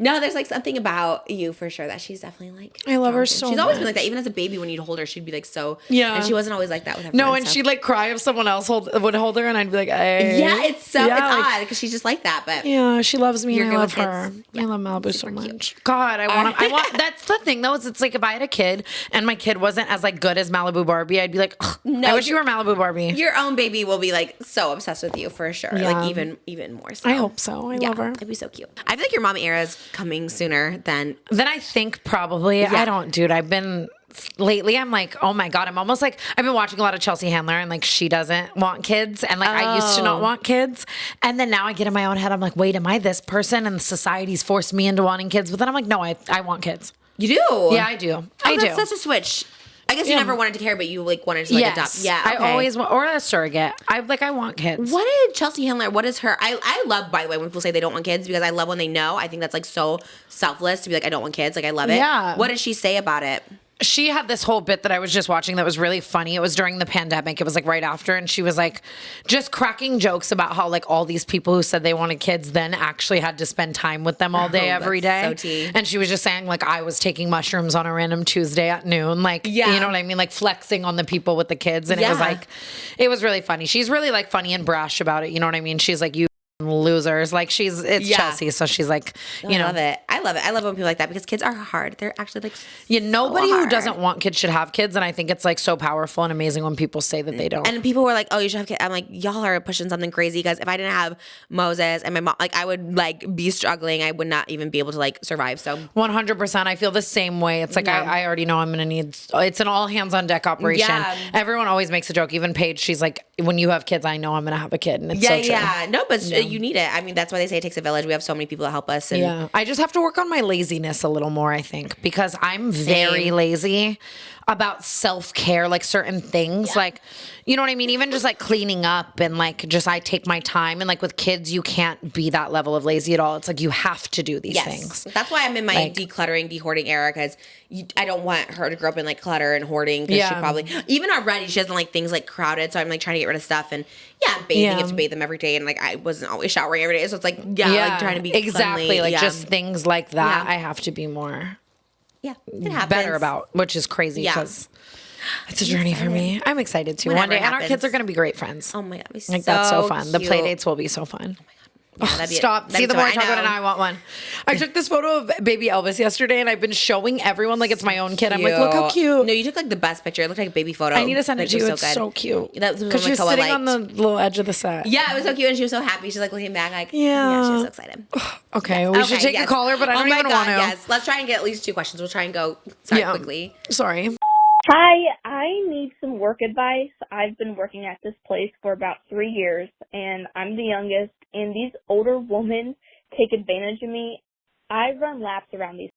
S1: No, there's like something about you for sure that she's definitely like.
S2: I love her so much.
S1: She's always been like that. Even as a baby, when you'd hold her, she'd be like so.
S2: Yeah.
S1: And she wasn't always like that with her.
S2: No, and she'd like cry if someone else would hold her, and I'd be like, hey.
S1: Yeah, it's odd because she's just like that. But
S2: yeah, she loves me and I love her. Yeah. I love Malibu so much. Cute. God, I want. That's the thing though. Is it's like if I had a kid and my kid wasn't as like good as Malibu Barbie, I'd be like, no, I wish you were Malibu Barbie.
S1: Your own baby will be like so obsessed with you for sure. Yeah. Like even more so.
S2: I hope so. I love her.
S1: It'd be so cute. I feel like your mom era is coming sooner than
S2: I think probably. Yeah. I don't, dude. I've been lately. I'm like, oh my God. I'm almost like I've been watching a lot of Chelsea Handler, and like she doesn't want kids, and like I used to not want kids, and then now I get in my own head. I'm like, wait, am I this person? And society's forced me into wanting kids, but then I'm like, no, I want kids.
S1: You do?
S2: Yeah, I do. I do.
S1: That's such a switch. I guess you never wanted to care, but you like wanted to like adopt. Yeah, okay.
S2: I always want, or a surrogate. I want kids.
S1: What did Chelsea Handler? What is her? I love, by the way, when people say they don't want kids because I love when they know. I think that's like so selfless to be like, I don't want kids. Like I love it.
S2: Yeah.
S1: What did she say about it?
S2: She had this whole bit that I was just watching that was really funny. It was during the pandemic. It was like right after. And she was like just cracking jokes about how like all these people who said they wanted kids then actually had to spend time with them all day, every day.
S1: So tea.
S2: And she was just saying like I was taking mushrooms on a random Tuesday at noon. Like, you know what I mean? Like flexing on the people with the kids. And it was like, it was really funny. She's really like funny and brash about it. You know what I mean? She's like, you losers. Like it's Chelsea. So she's like, you know.
S1: I love it. I love it. I love when people like that because kids are hard. They're actually like
S2: nobody
S1: so
S2: who doesn't want kids should have kids. And I think it's like so powerful and amazing when people say that they don't.
S1: And people were like, oh, you should have kids. I'm like, y'all are pushing something crazy because if I didn't have Moses and my mom, like I would like be struggling. I would not even be able to like survive. So
S2: 100%. I feel the same way. It's like, I already know I'm going to need, it's an all hands on deck operation. Yeah. Everyone always makes a joke. Even Paige, she's like, when you have kids, I know I'm going to have a kid. And it's so true.
S1: Yeah. No, but you need it. I mean, that's why they say it takes a village. We have so many people that help us. And
S2: I just have to work on my laziness a little more, I think, because I'm very lazy about self-care, like certain things, like, you know what I mean? Even just like cleaning up and like just I take my time, and like with kids, you can't be that level of lazy at all. It's like you have to do these things.
S1: That's why I'm in my like, decluttering, dehoarding era because I don't want her to grow up in like clutter and hoarding because she probably, even already, she doesn't like things like crowded. So I'm like trying to get rid of stuff and bathing, you have to bathe them every day. And like I wasn't always showering every day. So it's like, like trying to be
S2: exactly.
S1: cleanly.
S2: Like just things like that. I have to be more
S1: it happens.
S2: better about, which is crazy because it's a journey for me. I'm excited too.
S1: Whenever
S2: One day,
S1: it
S2: and our
S1: happens.
S2: kids are going to be great friends.
S1: Oh my God.
S2: Like that's so fun. The play dates will be so fun. Stop. See, the more I talk about it now, I want one. I took this photo of baby Elvis yesterday, and I've been showing everyone like it's my own kid. I'm like, look how cute.
S1: No, you took like the best picture. It looked like a baby photo.
S2: I need to send it to you. It's so cute. Because she was sitting on the little edge of the set.
S1: Yeah, it was so cute, and she was so happy. She's like looking back, like, she was so excited.
S2: Okay, we should take a caller, but I don't even want to.
S1: Yes, let's try and get at least 2 questions. We'll try and go quickly.
S2: Sorry.
S3: Hi, I need some work advice. I've been working at this place for about 3 years, and I'm the youngest, and these older women take advantage of me. I run laps around these,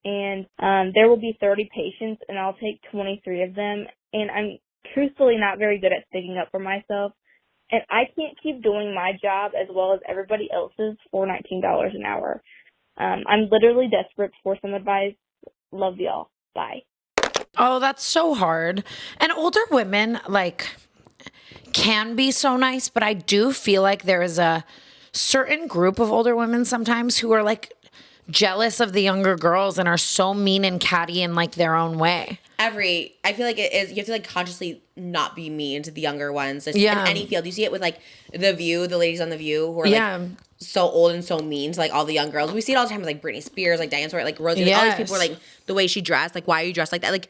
S3: and there will be 30 patients, and I'll take 23 of them, and I'm truthfully not very good at sticking up for myself, and I can't keep doing my job as well as everybody else's for $19 an hour. I'm literally desperate for some advice. Love y'all. Bye.
S2: Oh, that's so hard. And older women, like, can be so nice, but I do feel like there is a certain group of older women sometimes who are, like, jealous of the younger girls and are so mean and catty in, like, their own way.
S1: I feel like it is, you have to, like, consciously not be mean to the younger ones. In any field. You see it with, like, The View, the ladies on The View who are, like, so old and so mean to, like, all the young girls. We see it all the time with, like, Britney Spears, like, Diane Sawyer, like, Rosie. Like, all these people are, like, the way she dressed, like, why are you dressed like that? Like,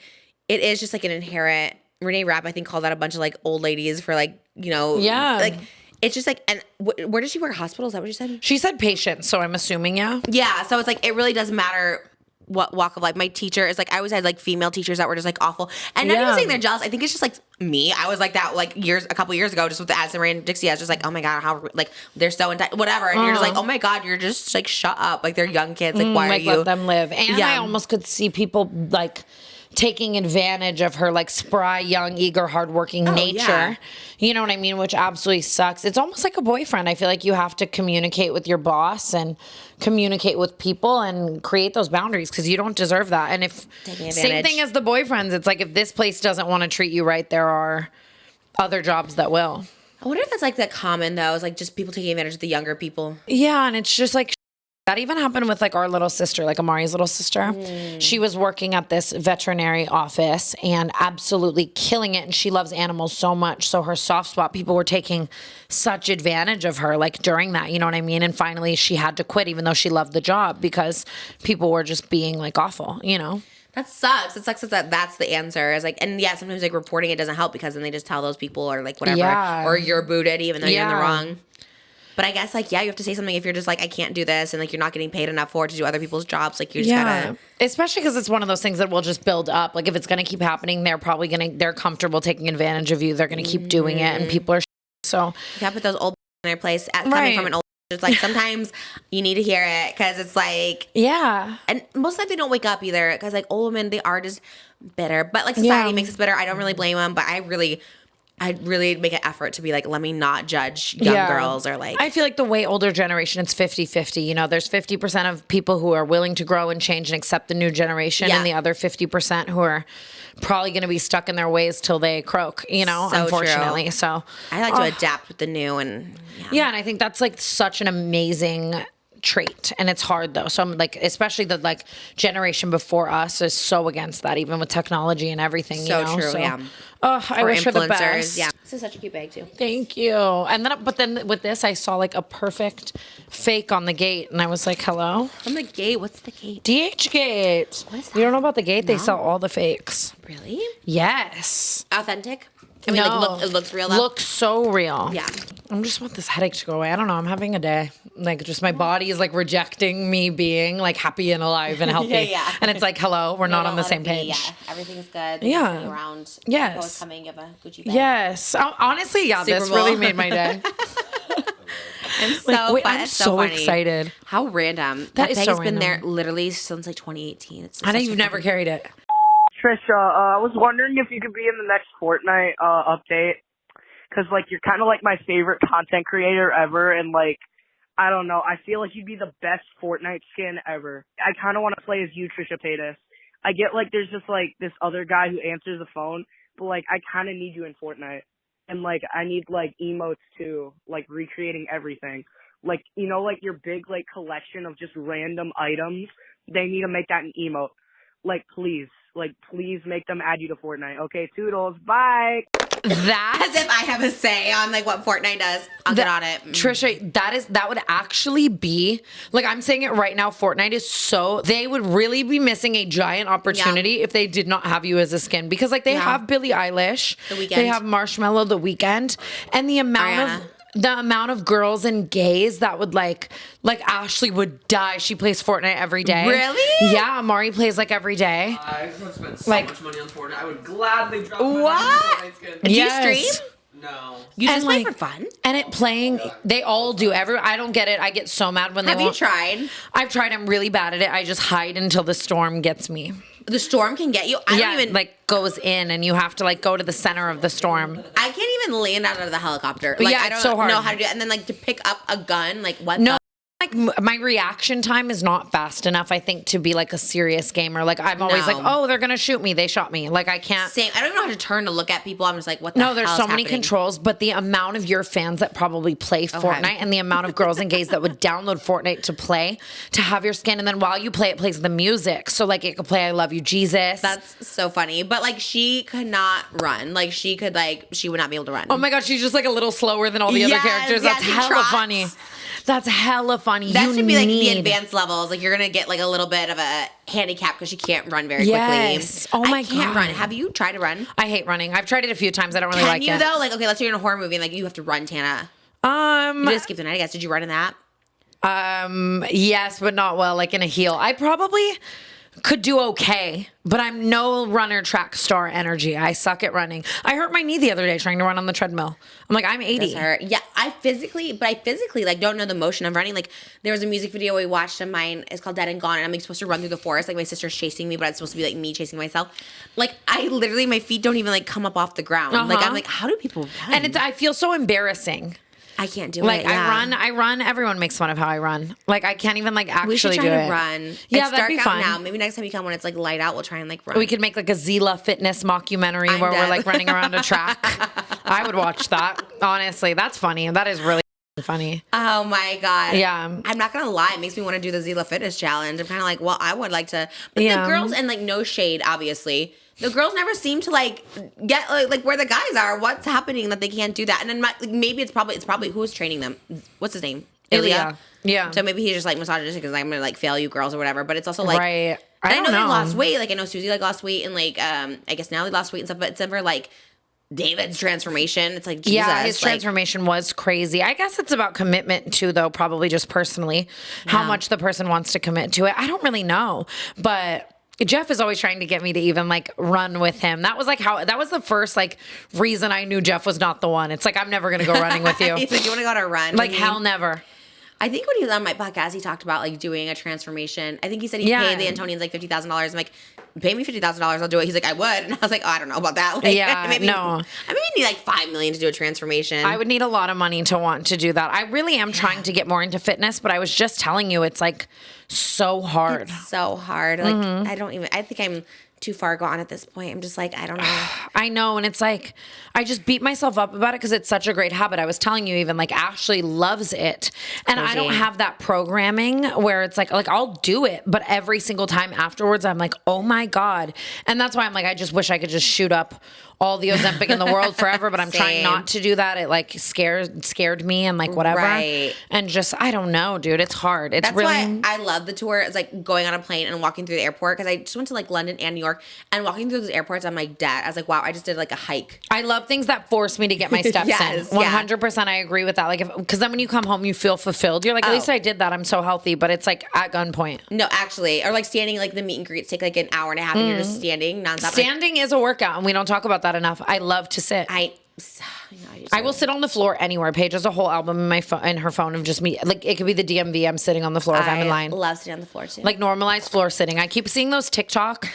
S1: it is just, like, an inherent, Renee Rapp, I think, called out a bunch of, like, old ladies for, like, you know.
S2: Yeah.
S1: Like, it's just, like, and where does she work? Hospital? Is that what she said?
S2: She said patients, so I'm assuming,
S1: Yeah, so it's, like, it really doesn't matter what walk of life. My teacher is, like, I always had, like, female teachers that were just, like, awful. And not even saying they're jealous. I think it's just, like, me. I was like that, like, a couple years ago, just with the Addison Rae and Dixie. I was just like, oh my God, how, like, they're so whatever. And you're just like, oh my God, you're just, like, shut up. Like, they're young kids. Like, why are you?
S2: Let them live. And I almost could see people, like, taking advantage of her, like, spry, young, eager, hardworking nature. Yeah. You know what I mean? Which absolutely sucks. It's almost like a boyfriend. I feel like you have to communicate with your boss and communicate with people and create those boundaries because you don't deserve that. And if same thing as the boyfriends, it's like if this place doesn't want to treat you right, there are other jobs that will.
S1: I wonder if that's like that common though. It's like just people taking advantage of the younger people.
S2: Yeah, and it's just like that even happened with like our little sister, like Amari's little sister. She was working at this veterinary office and absolutely killing it. And she loves animals so much. So her soft spot, people were taking such advantage of her like during that, you know what I mean? And finally she had to quit even though she loved the job because people were just being like awful, you know?
S1: That sucks. It sucks that that's the answer. It's like, and yeah, sometimes like reporting it doesn't help because then they just tell those people or like whatever, or you're booted even though you're in the wrong. But I guess, like, yeah, you have to say something if you're just like, I can't do this, and, like, you're not getting paid enough for it to do other people's jobs. Like, you just gotta.
S2: Especially because it's one of those things that will just build up. Like, if it's going to keep happening, they're comfortable taking advantage of you. They're going to keep doing it, and people are so.
S1: You gotta put those old in their place. Coming from an old. It's like, sometimes you need to hear it, because it's like.
S2: Yeah.
S1: And most of the time, they don't wake up either, because, like, old women, they are just bitter. But, like, society makes us bitter. I don't really blame them, but I'd really make an effort to be like, let me not judge young girls or like.
S2: I feel like the way older generation, it's 50-50. You know, there's 50% of people who are willing to grow and change and accept the new generation and the other 50% who are probably going to be stuck in their ways till they croak, you know, so unfortunately. True. So
S1: I like to adapt with the new and.
S2: Yeah, and I think that's like such an amazing trait, and it's hard though. So I'm like, especially the like generation before us is so against that, even with technology and everything.
S1: So
S2: you know?
S1: true, yeah.
S2: Oh, I wish her the best.
S1: Yeah, this is such a cute bag too.
S2: Thank you. And then, but then with this, I saw like a perfect fake on the gate, and I was like, "Hello."
S1: On the gate? What's the gate?
S2: DH Gate.
S1: What is that?
S2: You don't know about the gate? No. They sell all the fakes.
S1: Really?
S2: Yes.
S1: Authentic? I mean, like, it looks real though?
S2: Looks so real.
S1: Yeah.
S2: I just want this headache to go away. I don't know. I'm having a day. Like, just my body is like rejecting me being like happy and alive and healthy.
S1: Yeah.
S2: And it's like, hello, we're not on the same page.
S1: Yeah, everything is good.
S2: Yeah.
S1: Around.
S2: Yes.
S1: Coming of a Gucci bag.
S2: Yes. Honestly, yeah,
S1: Super
S2: this
S1: Bowl.
S2: really made my day.
S1: I'm so
S2: I'm so excited.
S1: How random.
S2: That is
S1: bag
S2: so
S1: has been
S2: random.
S1: there literally since like 2018. It's
S2: I know you've never carried it.
S4: Trisha, I was wondering if you could be in the next FORTNITE update. Because, like, you're kind of, like, my favorite content creator ever. And, like, I don't know. I feel like you'd be the best FORTNITE skin ever. I kind of want to play as you, Trisha Paytas. I get, like, there's just, like, this other guy who answers the phone. But, like, I kind of need you in FORTNITE. And, like, I need, like, emotes, too. Like, recreating everything. Like, you know, like your big, like, collection of just random items. They need to make that an emote. Like, please make them add you to Fortnite. Okay, toodles, bye.
S2: That
S1: As if I have a say on like what Fortnite does. I'll get on it.
S2: Trisha, that would actually be, like, I'm saying it right now, Fortnite is so, they would really be missing a giant opportunity if they did not have you as a skin, because like they have Billie Eilish,
S1: The Weeknd.
S2: they have Marshmello, The Weeknd, and the amount of girls and gays that would like Ashley would die. She plays Fortnite every day.
S1: Really?
S2: Yeah, Amari plays like every day.
S5: I would spend so
S2: Like-
S5: much money on Fortnite. I would gladly drop
S1: What?
S5: my Fortnite skin.
S1: Do you
S2: Yes.
S1: stream?
S5: No.
S1: You just
S2: And,
S1: play
S2: like,
S1: for fun?
S2: And it playing, they all do. I don't get it. I get so mad when they
S1: Have you
S2: won't.
S1: tried?
S2: I've tried. I'm really bad at it. I just hide until the storm gets me.
S1: The storm can get you. I don't even
S2: like goes in, and you have to like go to the center of the storm.
S1: I can't even land out of the helicopter. Like,
S2: Yeah,
S1: I
S2: it's
S1: don't
S2: so hard.
S1: know how to do it. And then like to pick up a gun, like what?
S2: No, like my reaction time is not fast enough, I think, to be like a serious gamer. Like I'm always
S1: No.
S2: like, oh, they're gonna shoot me. They shot me. Like I can't.
S1: Same. I don't even know how to turn to look at people. I'm just like, what the
S2: No, there's
S1: hell
S2: so
S1: is
S2: many
S1: happening?
S2: controls, but the amount of your fans that probably play Fortnite and the amount of girls and gays that would download Fortnite to play, to have your skin, and then while you play, it plays the music. So like it could play "I Love You, Jesus."
S1: That's so funny. But like she could not run. Like she would not be able to run.
S2: Oh my god, she's just like a little slower than all the other
S1: Yes,
S2: characters.
S1: yeah,
S2: That's
S1: she
S2: hella
S1: trots.
S2: funny. That's hella funny.
S1: That
S2: You
S1: should be like the
S2: need-
S1: advanced levels. Like you're gonna get like a little bit of a handicap because she can't run very
S2: Yes.
S1: quickly.
S2: Oh my
S1: I can't
S2: God.
S1: run. Have you tried to run?
S2: I hate running. I've tried it a few times. I don't really
S1: Can
S2: like
S1: you
S2: it.
S1: though? Like okay, let's say you're in a horror movie and like you have to run, Tana. You just skip the night, I guess. Did you run in that?
S2: Yes, but not well, like in a heel. I probably could do okay, but I'm no runner track star energy. I suck at running. I hurt my knee the other day trying to run on the treadmill. I'm like, I'm 80.
S1: Does hurt. Yeah, I physically like don't know the motion of running. Like there was a music video we watched of mine. It's called Dead and Gone, and I'm like supposed to run through the forest. Like my sister's chasing me, but it's supposed to be like me chasing myself. Like I literally, my feet don't even like come up off the ground. Like I'm like, how do people run?
S2: And I feel so embarrassing.
S1: I can't do
S2: Like
S1: it. Yeah.
S2: I run. Everyone makes fun of how I run. Like I can't even like actually
S1: We should try
S2: do
S1: to
S2: it.
S1: run.
S2: Yeah,
S1: It's
S2: that'd
S1: dark
S2: be
S1: out
S2: fun.
S1: now. Maybe next time you come when it's like light out, we'll try and like run.
S2: We could make like a Zila fitness mockumentary
S1: I'm
S2: where we're
S1: dead.
S2: like running around a track. I would watch that. Honestly, that's funny. That is really funny.
S1: Oh my god.
S2: Yeah.
S1: I'm not gonna lie. It makes me want to do the Zila Fitness Challenge. I'm kind of like, well, I would like to. But
S2: Yeah.
S1: the girls, and like no shade, obviously. The girls never seem to like get like where the guys are. What's happening that they can't do that? And then like, maybe it's probably who's training them. What's his name?
S2: Ilya. Yeah.
S1: So maybe he's just like misogynistic because I'm gonna like fail you girls or whatever. But it's also like
S2: Right.
S1: I
S2: don't
S1: know they
S2: know.
S1: lost weight. Like I know Susie like lost weight and like I guess Natalie lost weight and stuff. But it's never like David's transformation. It's like Jesus.
S2: Yeah, his
S1: like,
S2: transformation was crazy. I guess it's about commitment too, though, probably just personally, how much the person wants to commit to it. I don't really know. But Jeff is always trying to get me to even like run with him. That was like that was the first like reason I knew Jeff was not the one. It's like, I'm never going to go running with you.
S1: He's like, you want to go on a run?
S2: Like
S1: with
S2: hell
S1: me?"
S2: never.
S1: I think when he was on my podcast, he talked about like doing a transformation. I think he said he
S2: Yeah.
S1: paid the Antonians like $50,000. I'm like, pay me $50,000, I'll do it. He's like, I would, and I was like, oh, I don't know about that. Like,
S2: Yeah,
S1: maybe,
S2: no.
S1: I maybe need like $5 million to do a transformation.
S2: I would need a lot of money to want to do that. I really am trying to get more into fitness, but I was just telling you, it's like so hard.
S1: It's so hard. Like I think I'm too far gone at this point. I'm just like, I don't know.
S2: I know. And it's like, I just beat myself up about it because it's such a great habit. I was telling you, even like Ashley loves it. And I don't
S1: crazy.
S2: have that programming where it's like I'll do it, but every single time afterwards, I'm like, oh my God. And that's why I'm like, I just wish I could just shoot up all the Ozempic in the world forever, but I'm trying
S1: Same.
S2: not to do that. It like scared me and like whatever.
S1: Right.
S2: And just, I don't know, dude. It's hard. It's
S1: That's
S2: really.
S1: why I love the tour. It's like going on a plane and walking through the airport because I just went to like London and New York and walking through those airports. I'm like, Dad, I was like, wow, I just did like a hike.
S2: I love things that force me to get my steps
S1: Yes,
S2: in.
S1: yeah.
S2: 100%. I agree with that. Like, because then when you come home, you feel fulfilled. You're like, at least I did that. I'm so healthy. But it's like at gunpoint.
S1: No, actually, or like standing like the meet and greets take like an hour and a half and you're just standing nonstop. Like,
S2: Standing is a workout, and we don't talk about that enough. I love to sit. I will sit on the floor anywhere. Paige has a whole album in my phone, in her phone, of just me. Like it could be the DMV. I'm sitting on the floor if I'm in line.
S1: love sitting on the floor too.
S2: Like normalized floor sitting. I keep seeing those TikTok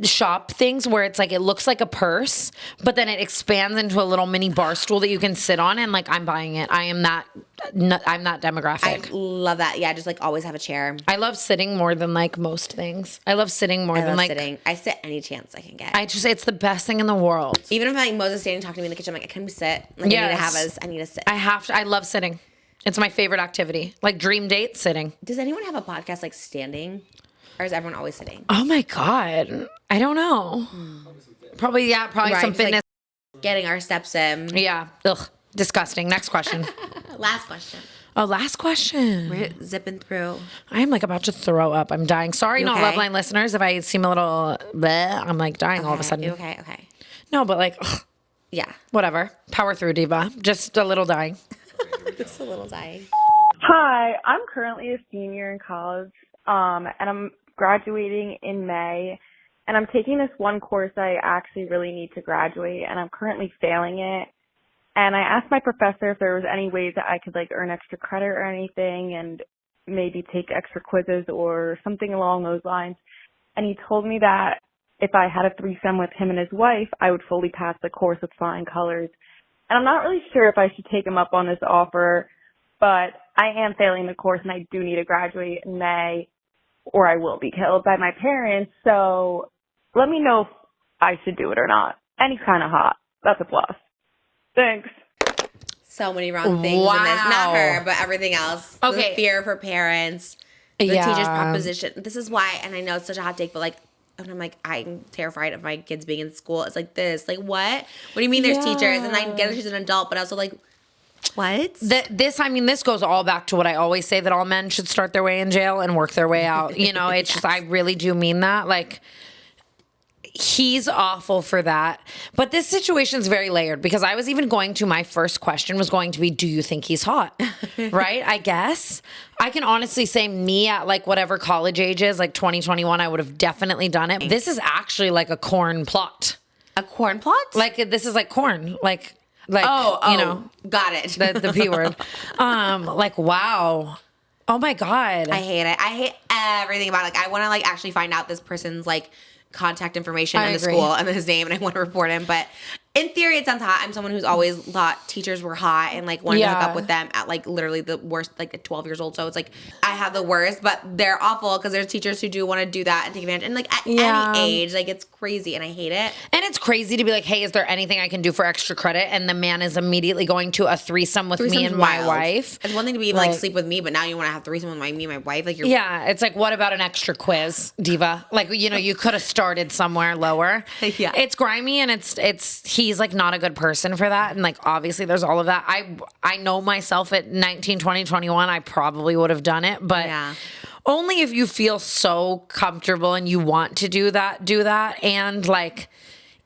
S2: shop things where it's like it looks like a purse, but then it expands into a little mini bar stool that you can sit on, and like I'm buying it. I'm that demographic.
S1: I love that. Yeah, just like always have a chair.
S2: I love sitting more than like most things. I love sitting more
S1: I
S2: than
S1: love
S2: like
S1: sitting. I sit any chance I can get.
S2: it's the best thing in the world.
S1: Even if like Moses standing talking to me in the kitchen, I'm like, can we sit? Like I need to
S2: Yes.
S1: I need to sit.
S2: I love sitting. It's my favorite activity. Like dream date, sitting.
S1: Does anyone have a podcast like standing? Or is everyone always sitting?
S2: Oh my God. I don't know. Probably
S1: Right,
S2: some fitness.
S1: like getting our steps in.
S2: Yeah. Ugh. Disgusting. Next question.
S1: Last question.
S2: Oh, last question.
S1: We're zipping through.
S2: I'm like about to throw up. I'm dying. Sorry,
S1: You
S2: not
S1: okay?
S2: Loveline listeners. If I seem a little bleh, I'm like dying all of a sudden.
S1: Okay.
S2: No, but like, ugh,
S1: Yeah.
S2: whatever. Power through, diva. Just a little dying.
S1: Just a little dying.
S6: Hi, I'm currently a senior in college, and I'm graduating in May, and I'm taking this one course I actually really need to graduate, and I'm currently failing it. And I asked my professor if there was any ways that I could like earn extra credit or anything, and maybe take extra quizzes or something along those lines. And he told me that if I had a threesome with him and his wife, I would fully pass the course with flying colors. And I'm not really sure if I should take him up on this offer, but I am failing the course and I do need to graduate in May or I will be killed by my parents. So let me know if I should do it or not. Any kind of hot. That's a plus. Thanks.
S1: So many wrong things in this. Not her, but everything else.
S2: Okay.
S1: The fear of her parents. The teacher's proposition. This is why, and I know it's such a hot take, but like, and I'm like, I'm terrified of my kids being in school. It's like this. Like, what? What do you mean there's teachers? And I get that she's an adult, but also like, what?
S2: This goes all back to what I always say, that all men should start their way in jail and work their way out. You know, it's just, I really do mean that. Like, he's awful for that. But this situation is very layered, because I was even going to, my first question was going to be, do you think he's hot? Right? I guess. I can honestly say me at like whatever college age is, like 2021, I would have definitely done it. This is actually like a corn plot.
S1: A corn plot?
S2: Like, this is like corn. Like, you know.
S1: Got it.
S2: The P word. Like, wow. Oh my God.
S1: I hate it. I hate everything about it. Like, I want to like actually find out this person's like contact information
S2: I
S1: and the
S2: agree.
S1: school and his name, and I want to report him. But in theory, it sounds hot. I'm someone who's always thought teachers were hot and like wanted to hook up with them at like literally the worst, like at 12 years old. So it's like I have the worst, but they're awful because there's teachers who do want to do that and take advantage. And like at any age, like it's crazy and I hate it.
S2: And it's crazy to be like, hey, is there anything I can do for extra credit? And the man is immediately going to a threesome with me and my wife.
S1: It's one thing to be like sleep with me, but now you want to have threesome with me and my wife. Like you're
S2: it's like, what about an extra quiz, diva? Like, you know, you could have started somewhere lower.
S1: Yeah.
S2: It's grimy, and he's like not a good person for that. And like, obviously there's all of that. I know myself at 19, 20, 21, I probably would have done it, but only if you feel so comfortable and you want to do that. And like,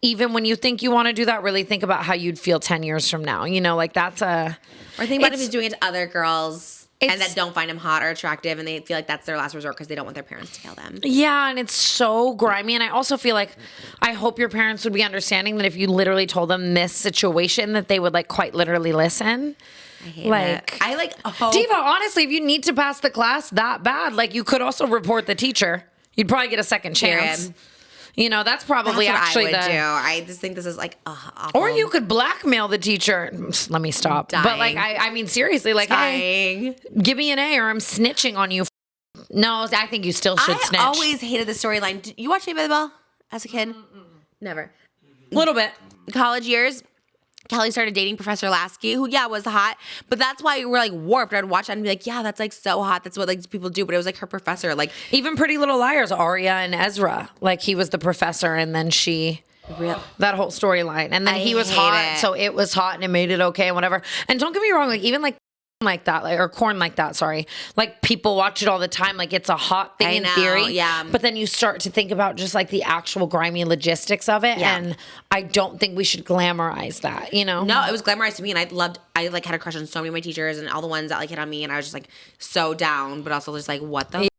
S2: even when you think you want to do that, really think about how you'd feel 10 years from now. You know, like that's
S1: or think about if he's doing it to other girls and that don't find him hot or attractive, and they feel like that's their last resort because they don't want their parents to kill them.
S2: Yeah, and it's so grimy. And I also feel like, I hope your parents would be understanding that if you literally told them this situation, that they would like quite literally listen.
S1: I hate it. I like hope.
S2: Diva, honestly, if you need to pass the class that bad, like you could also report the teacher. You'd probably get a second chance.
S1: Period.
S2: You know, that's probably
S1: That's what
S2: actually
S1: I would do. I just think this is like awful.
S2: Or you could blackmail the teacher. Let me stop.
S1: Dying.
S2: But like, I mean, seriously, like, hey, give me an A or I'm snitching on you. No, I think you still should snitch.
S1: I always hated the storyline. Did you watch Saved by the Bell as a kid? Never.
S2: A little bit.
S1: College years, Kelly started dating Professor Lasky, who, was hot. But that's why we're, like, warped. I'd watch that and be like, yeah, that's, like, so hot. That's what, like, people do. But it was, like, her professor. Like,
S2: even Pretty Little Liars, Arya and Ezra. Like, he was the professor, and then she... That whole storyline. And then he was hot, so it was hot, and it made it okay and whatever. And don't get me wrong, like, even, like that, like, or corn like that, sorry. Like, people watch it all the time. Like, it's a hot thing in theory.
S1: Yeah.
S2: But then you start to think about just, like, the actual grimy logistics of it. Yeah. And I don't think we should glamorize that, you know?
S1: No, it was glamorized to me, and I like had a crush on so many of my teachers and all the ones that like hit on me, and I was just like so down, but also just like, what the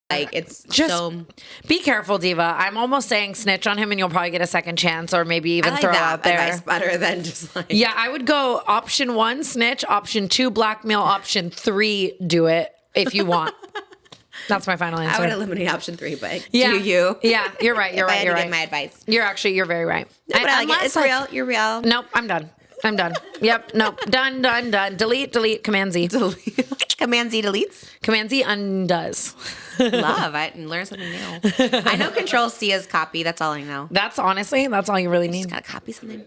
S1: like, it's
S2: just
S1: so...
S2: Be careful, diva. I'm almost saying snitch on him and you'll probably get a second chance, or maybe even throw out there.
S1: Advice better than just like...
S2: Yeah, I would go option 1, snitch, option 2, blackmail, option 3, do it if you want. That's my final answer.
S1: I would eliminate option 3, but
S2: yeah.
S1: do you?
S2: Yeah, you're right. You're right.
S1: If I had
S2: you're
S1: to
S2: right.
S1: give my advice.
S2: You're very right.
S1: No, but I like it. It's real. You're real.
S2: Nope, I'm done. Yep, nope. Done. Delete, Command Z.
S1: Command Z deletes.
S2: Command Z undoes.
S1: Love. I learned something new. I know Control C is copy. That's all I know.
S2: That's all you really need.
S1: Just gotta copy something.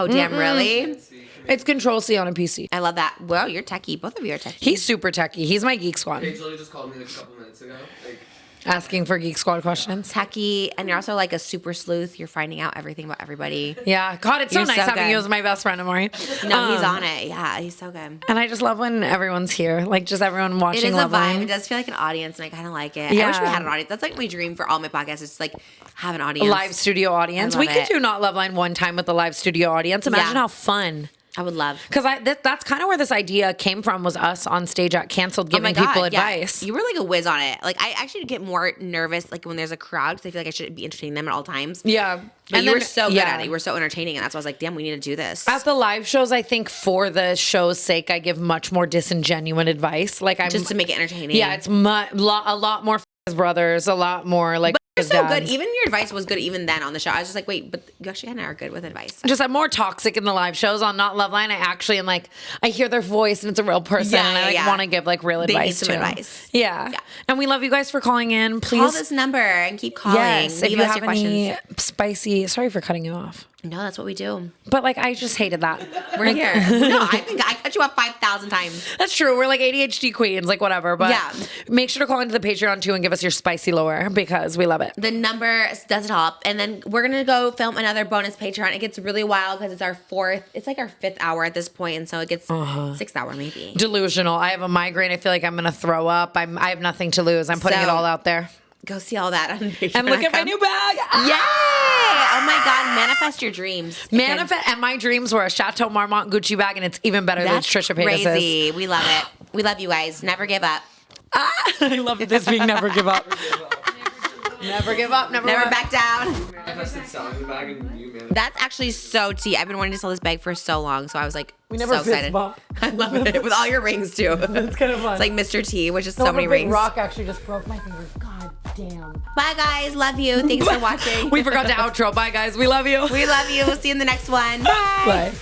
S1: Oh, damn, really?
S2: It's Control C on a PC.
S1: I love that. Well, you're techie. Both of you are techie.
S2: He's super techie. He's my Geek Squad.
S5: Paige literally just called me like a couple minutes ago. Like,
S2: Asking for Geek Squad questions.
S1: techie, and you're also like a super sleuth. You're finding out everything about everybody.
S2: Yeah. God, it's so
S1: You're
S2: nice
S1: so
S2: having
S1: good.
S2: you as my best friend, Amari.
S1: No, he's on it. Yeah, he's so good.
S2: And I just love when everyone's here. Like, just everyone watching
S1: It is a vibe.
S2: Loveline.
S1: It does feel like an audience, and I kind of like it. I
S2: Yeah.
S1: wish we had an audience. That's like my dream for all my podcasts. Is like have an
S2: A
S1: audience.
S2: live studio audience.
S1: I
S2: We
S1: love
S2: could
S1: it.
S2: do Not Loveline one time with the live studio audience. Imagine
S1: Yeah.
S2: how fun.
S1: I would love.
S2: Because that's kind of where this idea came from, was us on stage at Canceled giving people
S1: yeah.
S2: advice.
S1: You were like a whiz on it. Like I actually get more nervous like when there's a crowd because I feel like I should be entertaining them at all times.
S2: Yeah.
S1: But you
S2: then-
S1: were so good
S2: yeah.
S1: at it. You were so entertaining, and that's why I was like, damn, we need to do this.
S2: At the live shows, I think for the show's sake, I give much more disingenuous advice. Like I'm
S1: Just to make it entertaining.
S2: Yeah, it's a lot more brothers, a lot more like.
S1: You're so good.
S2: dads.
S1: Even your advice was good even then on the show. I was just like, wait, but you actually kind of are good with advice.
S2: Just I'm more toxic in the live shows. On Not Loveline, I actually am like, I hear their voice and it's a real person,
S1: Yeah,
S2: and I like
S1: yeah.
S2: want to give like real
S1: They need
S2: advice
S1: some
S2: too.
S1: advice.
S2: Yeah.
S1: Yeah.
S2: And we love you guys for calling in. Please
S1: Call this number and keep calling.
S2: Yes, if
S1: Leave
S2: you
S1: us
S2: have
S1: your
S2: any
S1: questions.
S2: spicy. Sorry for cutting you off,
S1: No, that's what we do.
S2: but like I just hated that.
S1: We're here. No, I think I cut you off 5,000 times.
S2: That's true. We're like ADHD queens, like whatever. But
S1: Yeah.
S2: make sure to call into the Patreon too and give us your spicy lore because we love it.
S1: The number does it all. And then we're going to go film another bonus Patreon. It gets really wild because it's our fifth hour at this point, and so it gets sixth hour maybe.
S2: Delusional. I have a migraine. I feel like I'm gonna throw up. I have nothing to lose. I'm putting it
S1: So-
S2: all out there.
S1: Go see all that on Patreon.
S2: And look at my new bag.
S1: Yay! Oh my God, manifest your dreams.
S2: Manifest. And my dreams were a Chateau Marmont Gucci bag, and it's even better
S1: That's
S2: than Trisha Paytas's.
S1: crazy. We love it. We love you guys. Never give up.
S2: I love this being never give up. Never give up. Never
S1: Back down.
S5: manifested selling the bag and you manifested.
S1: That's actually so tea. I've been wanting to sell this bag for so long, so I was like,
S2: We never
S1: so
S2: fist
S1: excited.
S2: bump.
S1: I love it with all your rings too.
S2: It's kind of fun.
S1: It's like Mr. T, which is so many rings.
S2: Rock actually just broke my finger. God damn.
S1: Bye guys, love you. Thanks for watching.
S2: We forgot to outro. Bye guys. We love you.
S1: We love you. We'll see you in the next one.
S2: Bye.